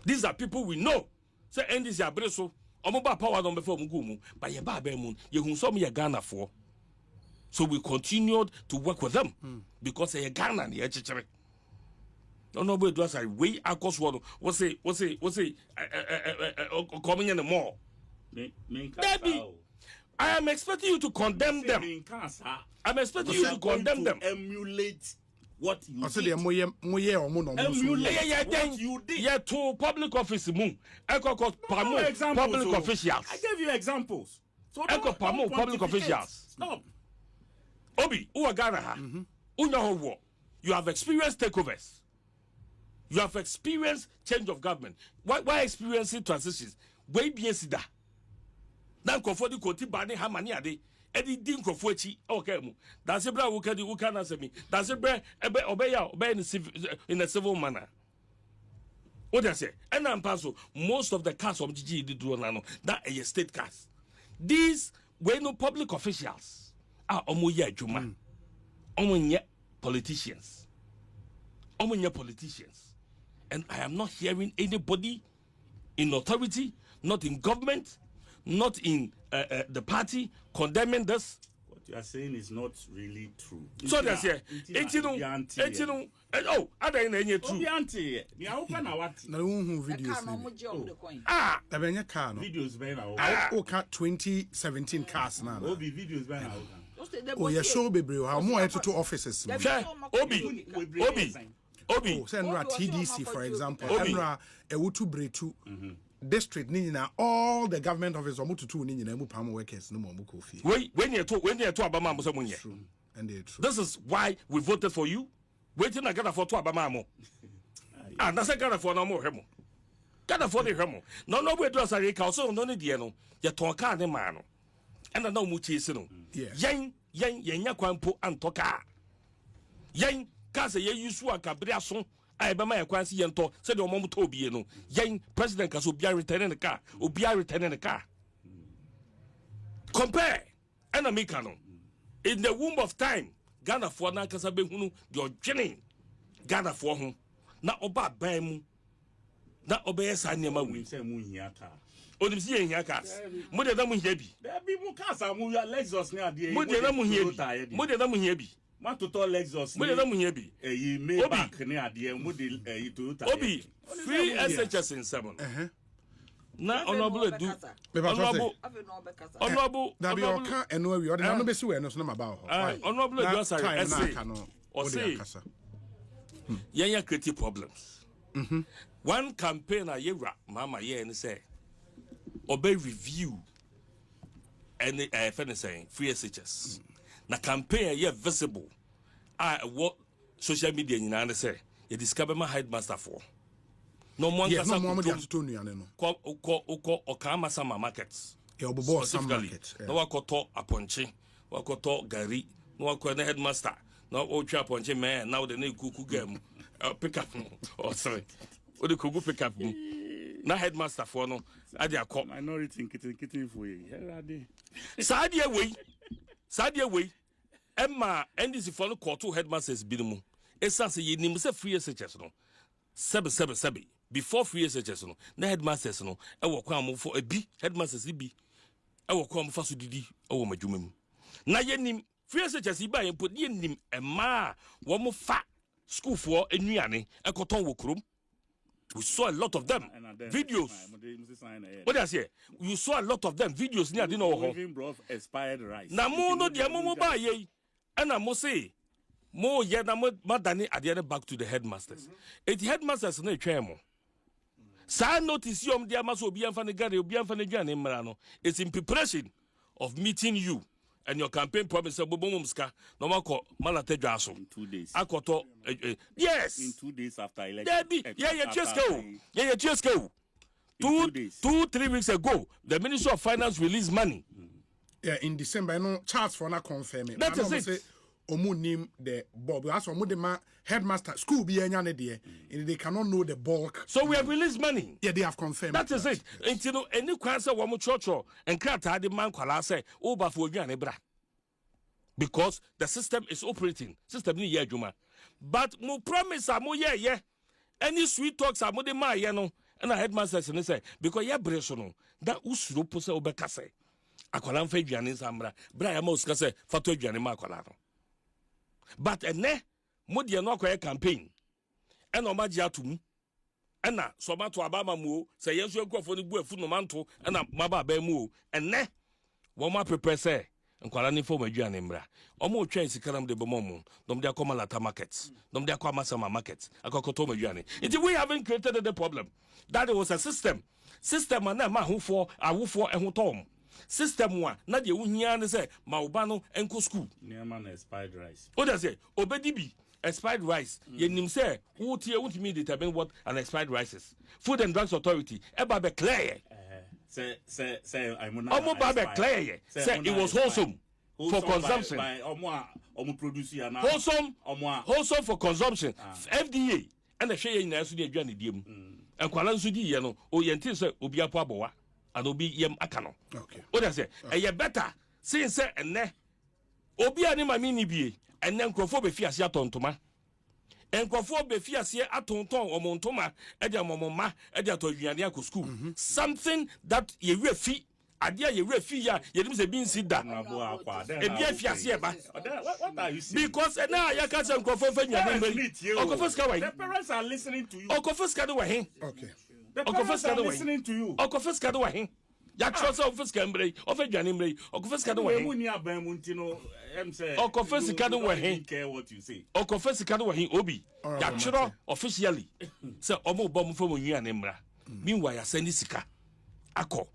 These are people we know. Say NDC abreso, omoba power on before Mugumu, but ya ba moon, you whom some ya Ghana for. So we continued to work with them because they are Ghana and the HHR. No, but it was a way across one. What's coming in the mall. Debbie, I am expecting you to condemn them. I'm expecting you to condemn them. Emulate what you did. Emulate what you did. Yeah, to public office. Public officials. I gave you examples. So public officials. Stop. Obi, who are Ghana? You have experienced takeovers. You have experienced change of government. Why experiencing transitions? Why be sida? Now, comfort the Koti Bani Hamani Ade. Eddie Din Kofuchi, okay. That's a brother who can answer me. That's a brother obey in a civil manner. What I say? And I'm paso. Most of the cars of GG did that are state cars. These were no public officials. Omoye Juma. Omoye politicians. And I am not hearing anybody in authority, not in government, not in the party condemning this. What you are saying is not really true. So that's here. Oh, are they in any true? Videos 2017 cars now. Videos oh, yeah, show be brave. How more to offices? Obi. Senra TDC, for example. Senra Ewutu Bretu. District nina all the government office omututu nina mu palm workers no mo kofi. When you talk about mama so munya. This is why we voted for you. Waiting I got for two abamamo. And that's a got for no more hemo. Got for the hemo. No way to us a recalso, no need no. Ya tonka de mano. And I know muchisino. Yang yakwampo and toka. Yang Kasa ye yusu akabriaso I be my kwansi yento said your mom to be no yen president kaso bia returning the car obia returning the car compare enamika no in the womb of time Ghana for na kasa be hunu your dwene Ghana for ho na oba ban mu na obeye sa niam wi say mu hia ka onim si hia ka mo de na mu hia bi there be mu ka sa mu Lexus ne ade mo de na mu hia bi mo de na mu hia bi ma total Lexus mo de na mu hia bi me back ne ade mo de Toyota obi free SHS in 7 na honorable do honorable that be oka eno awi ode na no besi we no so na maba ho honorable do sorry or say yanya creative problems one campaign yera mama ye ni say obey review and saying free SHS na campaign ye visible what social media nyina na say you discover my headmaster for no one can say no more to tonu ane no ko okama sama markets e obobo sama market no wakoto aponche wakoto gari no wakoto headmaster no otwa aponche man now the na kuku game pick up oh sorry o de kuku pick up na headmaster for no ade akọ minority kitten for you herade sadia we emma ndc for no court headmasters bi mu esa se yenim se free SHS no 777 before free SHS no na headmasters no e wo kwa mo for abi headmasters bi e wo kwa mo fa so didi e wo madwuma mu na yenim free SHS ba yen po yenim emma wo mo fa school for enuane e koton wo krom. We saw a lot of them videos. What I say? You saw a lot of them videos near the no even brought expired rice. Na mo no dia mo ba ye. And I must say mo ye na madani adiane back to the headmasters. It headmasters no twa mo. Sa notice yom dia maso obi amfa ne gare obi amfa ne gane mra no. It's in preparation of meeting you and your campaign promise bobomumska no mako malate dwaso in 2 days. Akoto yes in 2 days after election. Debbie, yeah, just go. 2-3 weeks ago, the Ministry of Finance released money. Yeah, in December, no charts for not confirming. That is it. Omu name the Bob. That's omu the headmaster school be anyane there. They cannot know the bulk. So we have released money. Yeah, they have confirmed. That is it. Until any cancer wamu church and krata the man kwala say oba for you and bra. Because the system is operating. System ni ye juma. But mo promise amu ye. Any sweet talks amu de ma ye no. And a headmaster say because ye breso no. That usuro pose obeka say. Akwala mfa aduane samra. Bra ya ma uska say fato aduane ma akwala no. But ene modie no akoye campaign ena omaji atum ena so mato abama mu say yesu enkofo ni bu afu no manto ena maba ba mu ene wo ma prepare say nkwala ni form aduane mra omo twa sikaram de bomomu dom de akoma lata markets dom de akoma sama markets akokoto aduane it we haven't created the problem that it was a system na ma hofo awofo ehotom system one na de wuhia ne say ma oba no enko school near man expired rice what does say obedi bi expired rice yenim say wutimi determine what an expired rice is. Food and Drugs Authority eba be clear say I'm not omo ba be clear say it was wholesome for consumption by omo produce ya na wholesome for consumption FDA and the shey na so de aduane diem enkwala nso di ye no o yentin say obi apo abowa and obi yem akano. Okay. What I say? A better since say ene obi ani mami ni bie ene nkrofo be fiase atontoma. Nkrofo be fiase atonton omontoma e dia momoma e dia to aduane akọ school. Something that ye refi ade ye refi ya ye dim say bin sida. E bia fiase e ba. What are you saying? Because na ya ka say nkrofo fa nyane mbeli. Okofo the parents are listening to you. Okofo ska do wa hen. Okay. The parents are listening to you. Okofeska do wa hen. Ya trust offiska mbrei, ofedwane mbrei. Okofeska do wa hen. We ni aban mu ntino em say. Okofeska do wa hen. Care what you say. Okofeska do wa hen obi. Ya trust officially. Say omo bom fo monwia ne mra. Meanwhile ya send sika. Akọ.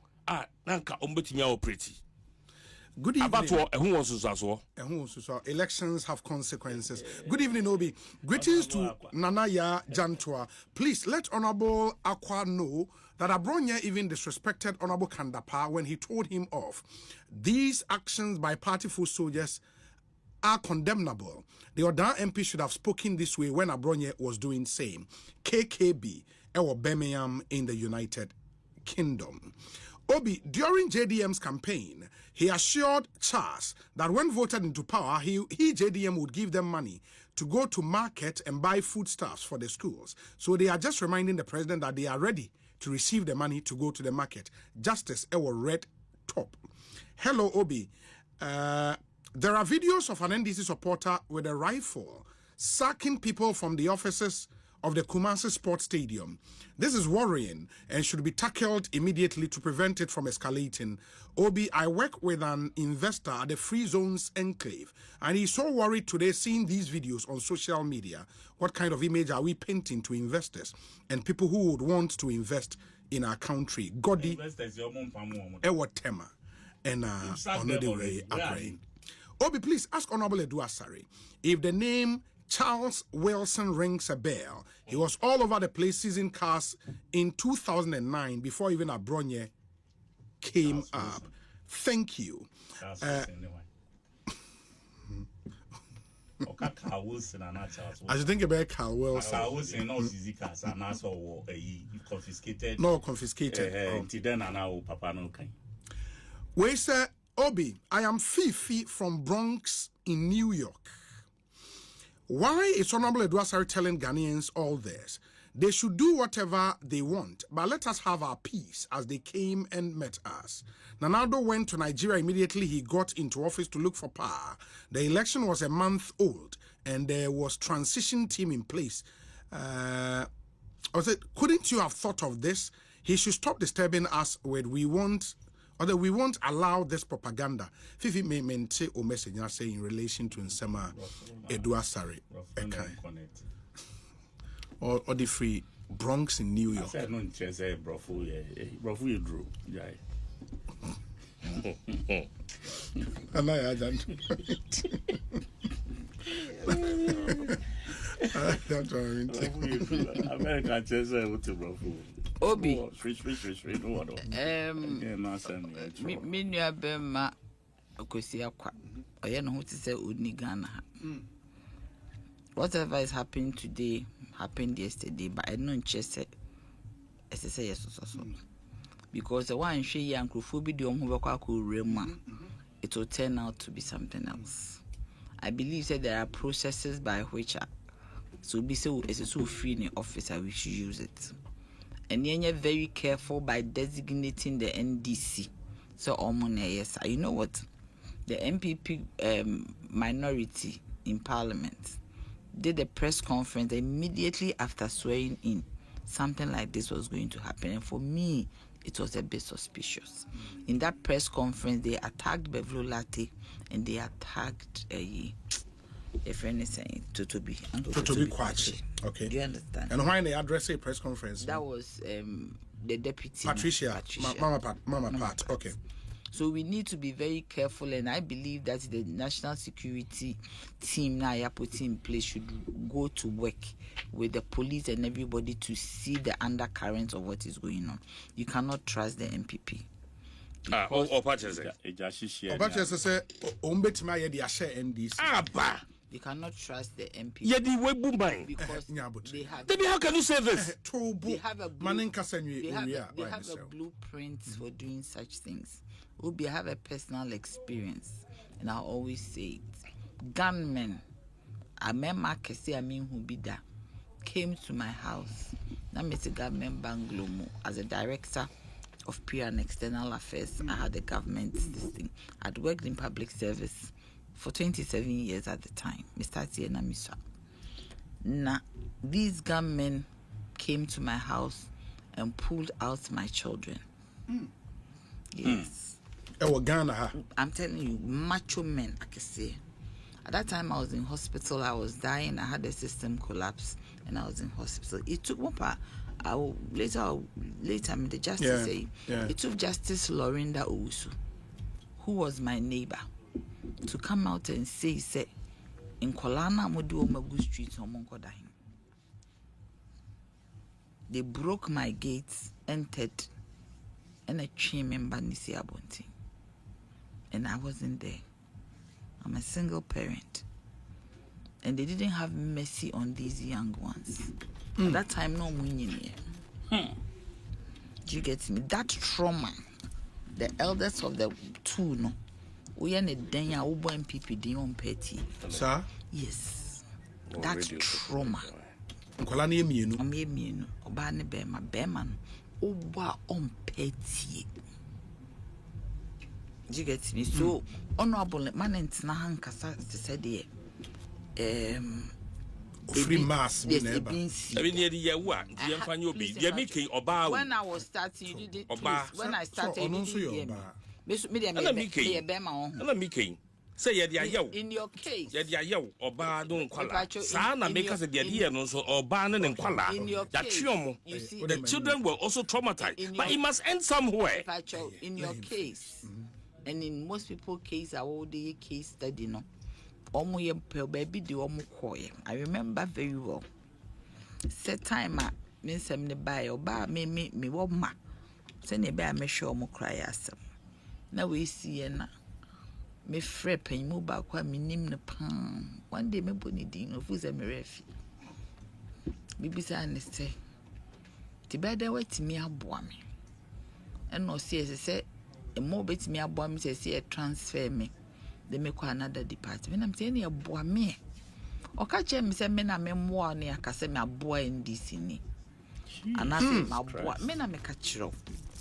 Nanka ombetimi operate. Good evening. Who wants So elections have consequences. Good evening, Obi. Greetings to Nanaya Jantua. Please let Honorable Akwa know that Abronya even disrespected Honorable Kandapa when he told him off. These actions by party foot soldiers are condemnable. The Odan MP should have spoken this way when Abronya was doing same. KKB, or Birmingham in the United Kingdom. Obi, during JDM's campaign, he assured Charles that when voted into power, he JDM would give them money to go to market and buy foodstuffs for the schools. So they are just reminding the president that they are ready to receive the money to go to the market. Justice Ewo Red Top. Hello, Obi. There are videos of an NDC supporter with a rifle sacking people from the offices of the Kumasi Sports Stadium. This is worrying and should be tackled immediately to prevent it from escalating. Obi, I work with an investor at the Free Zones Enclave, and he's so worried today seeing these videos on social media. What kind of image are we painting to investors and people who would want to invest in our country? Godi Ewo Tema and another way Ukraine. Obi, please ask Honorable Edu Asare if the name Charles Wilson rings a bell. He was all over the place seizing cars in 2009 before even Abronye came up. Thank you. I should think about Carl Wilson. Carl Wilson, no, confiscated. No, confiscated. We say, Obi, I am Fifi from Bronx in New York. Why is Honorable Edu Asare telling Ghanaians all this? They should do whatever they want, but let us have our peace as they came and met us. Nanado went to Nigeria immediately he got into office to look for power. The election was a month old, and there was transition team in place. Couldn't you have thought of this? He should stop disturbing us with we won't allow this propaganda. Fifi may maintain a message say in relation to Nsema Edu Asare. Or the Free Bronx in New York. I said no interest brofu you drew. That's what I mean. American chess brofu. Obi. Me nua bema Ekosiisen kwa. Oye no ho ti say odi Ghana. Whatever is happening today happened yesterday, but I don't chase it. Yes, because the one she young it will turn out to be something else. I believe that there are processes by which so be so it's so free in the office we should use it. And you're very careful by designating the NDC. So yes, you know what? The MPP minority in Parliament did a press conference immediately after swearing in. Something like this was going to happen, and for me, it was a bit suspicious. In that press conference, they attacked Bevlo Latte and they attacked a friend is saying Totobi Kwachi. Okay. Do you understand? And why they address a press conference? That was the deputy Patricia. Mama Pat. Okay. So we need to be very careful, and I believe that the national security team now you put in place should go to work with the police and everybody to see the undercurrents of what is going on. You cannot trust the MPP. You cannot trust the MPP because how can you say this? They have a blueprint for doing such things. Obi, I have a personal experience, and I always say it. Gunmen, came to my house. Now, Mr. Government Banglomo, as a director of PR and External Affairs, I had a government this thing. I'd worked in public service for 27 years at the time. Mr. Tiena Misa. Now, these gunmen came to my house and pulled out my children. Yes. I'm telling you, macho men, I can say. At that time, I was in hospital. I was dying. I had a system collapse, and I was in hospital. It took one part. Later, the justice say it took Justice Lorinda Owusu, who was my neighbor, to come out and say in Kolana Modu Omagu Street or Monkodahim. They broke my gates, entered, and a tree member Nisi Abonti. And I wasn't there. I'm a single parent. And they didn't have mercy on these young ones. At that time, no money. Do you get me? That trauma, the elders of the two, no. We are in a denya ubo and pipi dion petty. Sir? Yes. That trauma. Nkola na emienu. Emienu. Oba ne bema no. Oba on petty. Do you get me? So honorable man entina hankasa said the free mass. Yes, when I was starting, you did it. When I started, you did it. Say in your case, Oba don't kwala. Sana make us the idea no so Oba and kwala. You see, the children were also traumatized, but it must end somewhere. In your case, and in most people's case, all the case study no. Baby do I remember very well. Set time me some ne buy or bar me woma. Send a bear me show mo cry asem. Now we see na me frep and move back when me nim ne pan. One day me boni din of who's a me refi. Bibi say ne say. Ti beda wait me aboa me. And no see say a more bit me aboa me say transfer me. They make another department. I'm saying you boy me. Or catch him say me na me more ne akase me aboa in this ni. And I say my boy me na me catch you.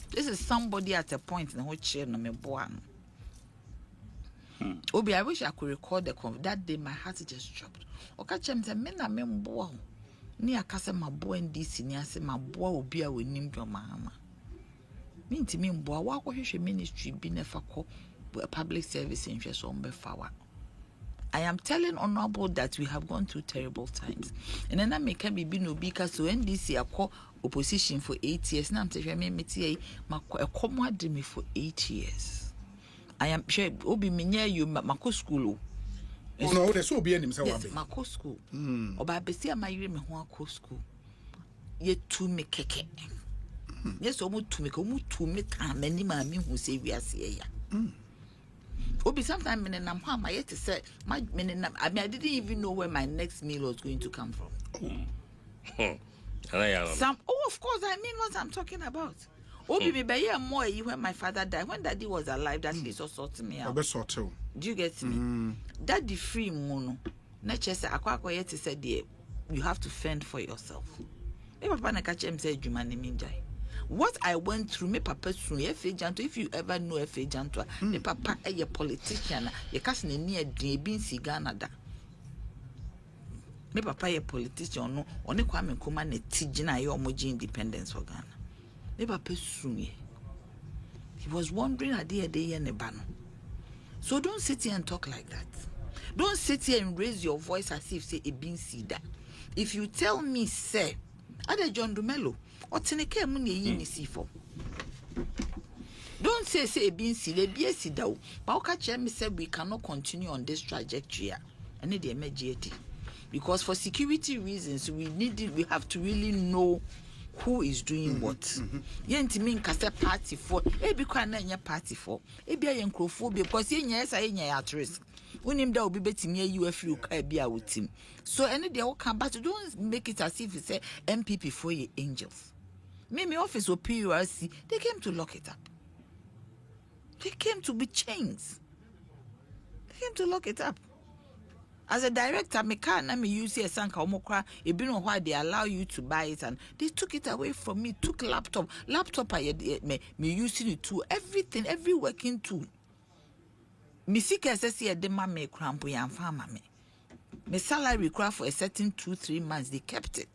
This is somebody at a point in which chair no me boa. Obi, I wish I could record that day my heart just dropped. Or catch him say me na me boa. Ni akase my boy in this ni I say my boy obi a we nim your mama. Me nti me boa wa ko hwehwe ministry bi na fa ko public service interest on Befawa. I am telling honorable that we have gone through terrible times. And then I make me be no because so NDC I call opposition for 8 years. Now I'm telling me a comrade me for 8 years. I am sure Obi Minya you Mako school. No, there's so be any Mako school. Oba Besia my year me ho school. Ye to me keke. Yes, almost to me time any mammy who say we are here. Obi sometimes I yet to say I didn't even know where my next meal was going to come from. Of course I mean what I'm talking about. Obi me by more when my father died. When daddy was alive, that is also sorting me out. Do you get me? Daddy free mono. Nature say akwa yet to say you have to fend for yourself. Me papa na catch him say Jumani Minjai. What I went through, me papa through if you ever know F.A. Jantua, me papa a politician, you can't near Debin Siganada. Me papa a politician, no, only Kwame Kuma ne Tijina Yomoji independence for Ghana. Me papa soon. He was wondering a day and a ban. So don't sit here and talk like that. Don't sit here and raise your voice as if say a bin sida. If you tell me, say, Ada John Dumelo. Oteneke mu ne yi ni sifo. Don't say being silly be a sidao. But okache me say we cannot continue on this trajectory. I need the emergency. Because for security reasons we have to really know who is doing what. Yenti mean kase party for e bi kwa na nya party for. E bi aye nkrofobia because nya esa nya at risk. Unim da obi betimi ayi afiri ka bia wotim. So any dey will come but don't make it as if you say MPP for your angels. Me office or PURC, they came to lock it up. They came to be chains. They came to lock it up. As a director, me can't me use a sanka omokra. It been on why they allow you to buy it and they took it away from me. Took laptop I me using it too. Everything, every working tool. Me seek SSC a dema me cramp and farmer me. My salary craft for a certain 2-3 months. They kept it.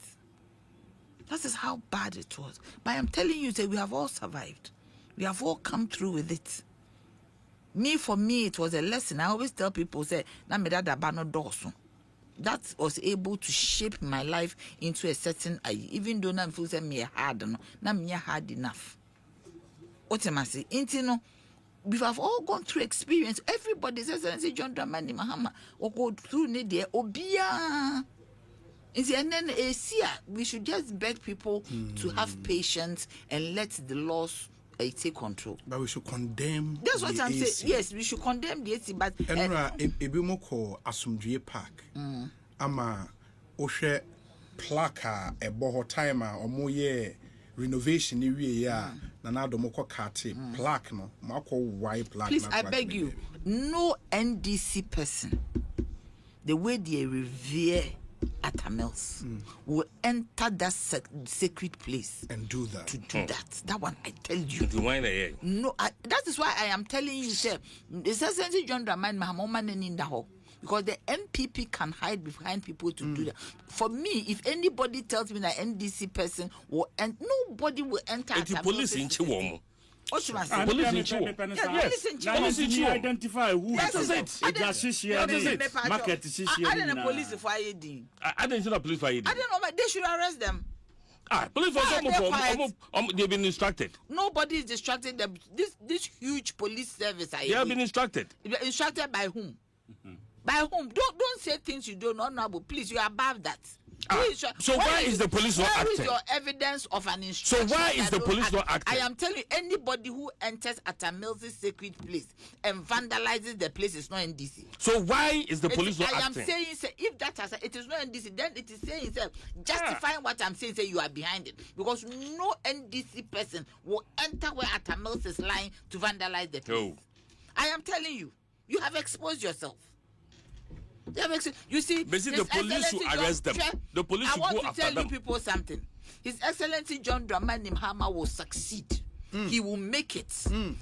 That is how bad it was. But I'm telling you, we have all survived. We have all come through with it. For me, it was a lesson. I always tell people, say, that was able to shape my life into a certain, even though I'm feeling me hard, no, I'm hard enough. What am I saying? we have all gone through experience. Everybody says, John Dramani Mahama, or go through Nidia, Obia. And then we should just beg people to have patience and let the laws take control. But we should condemn. That's what I'm saying. Yes, we should condemn the AC. But Ebimoko Asumdue Park. Ama Oshe Plaka a boho timer or more year renovation area. Nana domoko kate plaque no. Mako white plaque. Please, I beg you, no NDC person, the way they revere Atamils will enter that sacred place and do that. To do that one, I tell you. No, that is why I am telling you, sir. The Excellency John Dramani Mahama in the hall. Because the MPP can hide behind people to do that. For me, if anybody tells me that NDC person will nobody will enter. The police in Chihuahua. What should I say? Police in Chihuahua. Yes. Identify who. That is it. That is it. Market is I don't know police for IED. I didn't see the police for IED. I don't know, but they should arrest them. Police for they've been instructed. Nobody is distracted. This huge police service. They have been instructed. Instructed by whom? By whom? Don't say things you don't know, please. You are above that. So why is the police not acting? Where is your evidence of an instruction? So why is the police not acting? I am telling you, anybody who enters at a Mills' sacred place and vandalizes the place is not NDC. So why is the police not acting? I am saying, if that has it is not NDC, then it is saying justifying what I'm saying. Say you are behind it because no NDC person will enter where Atta Mills is lying to vandalize the place. No. I am telling you, you have exposed yourself. You see, the police should arrest them. The police should go after them. I want to tell you people something. His Excellency John Dramani Mahama will succeed. He will make it.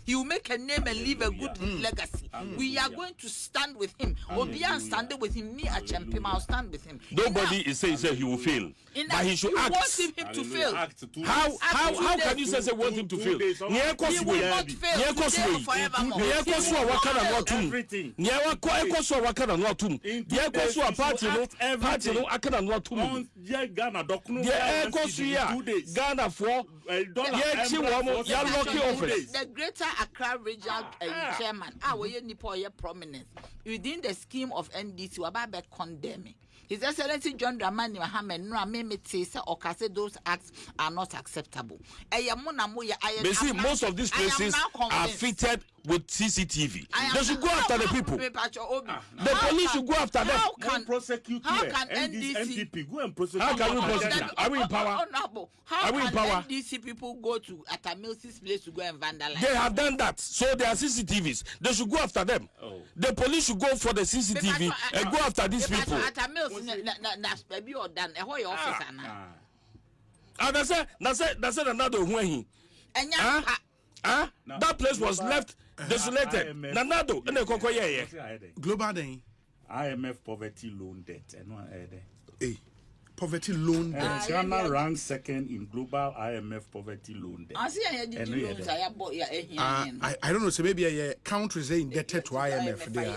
He will make a name and leave a good legacy. We are going to stand with him. Obian standing with him. Me, Achempim, I'll stand with him. Nobody is saying he will fail. But he should act. Want him to fail. How can you say want him to fail? He will not fail. The Greater Accra Regional Chairman, prominence within the scheme of NDC, Wababe condemning. His Excellency John Dramani Mahama no amemete say okase those acts are not acceptable. Most of these places are fitted with CCTV. They should go after the people. The police should go after them. How can NDC go and prosecute? How can we prosecute? Are we in power? How can NDC people go to Atamil's place to go and vandalize? They have done that. So there are CCTVs. They should go after them. The police should go for the CCTV and go after these people. That's another one. That place was left desolated. Nanado, Global Day. IMF poverty loan debt. Poverty loan debt. Ghana ranks second in global IMF poverty loan debt. I don't know. So maybe a country is indebted to IMF there.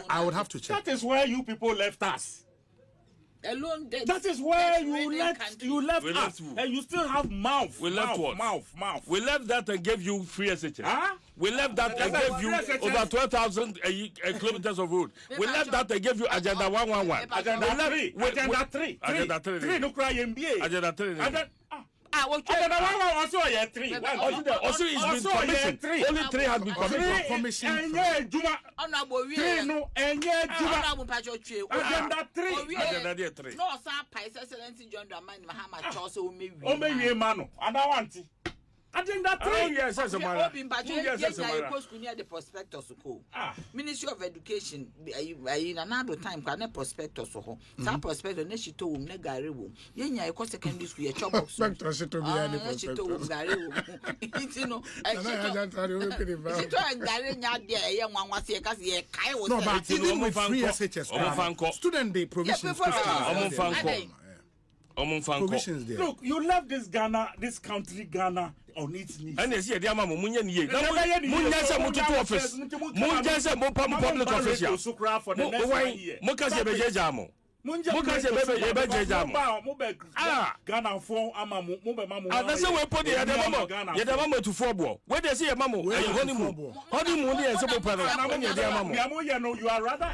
I would have to check. That is where you people left us. Alone debt. That is where you left us, and you still have mouth. We left what? Mouth. We left that and gave you free SHS. We left that and gave you over 12,000 kilometers of road. We left that and gave you Agenda 111. Agenda 3. Agenda 3. No cry MBA. Agenda 3. Agenda 111 also 3. Also is been commissioned. Only 3 has been commissioned. Agenda 3. Agenda 3. No, sir, Excellency John Dramani Mahama Charles Mano. Agenda 3. Oh, yes, yes, the prospectus. Ministry of Education, another time, can a prospectus. Some prospectus, she told him, Negari room. Yenya, a secondary school, a chop box. Prospectus to be a prospectus. Student day provisions. Provisions there. Look, you left this country Ghana on its knees. And yes, yeah, Mama, Munyan, office. Munjan, public official. For the next 1 year. Muka se bebe jeja mo. Ghana for ama mo be mamu. That's we put the mamo. Ye the mamo to football. Where they see a mamo, honeymoon. Honeymoon dey say mo pere. Na mo ye dey mamo. You are rather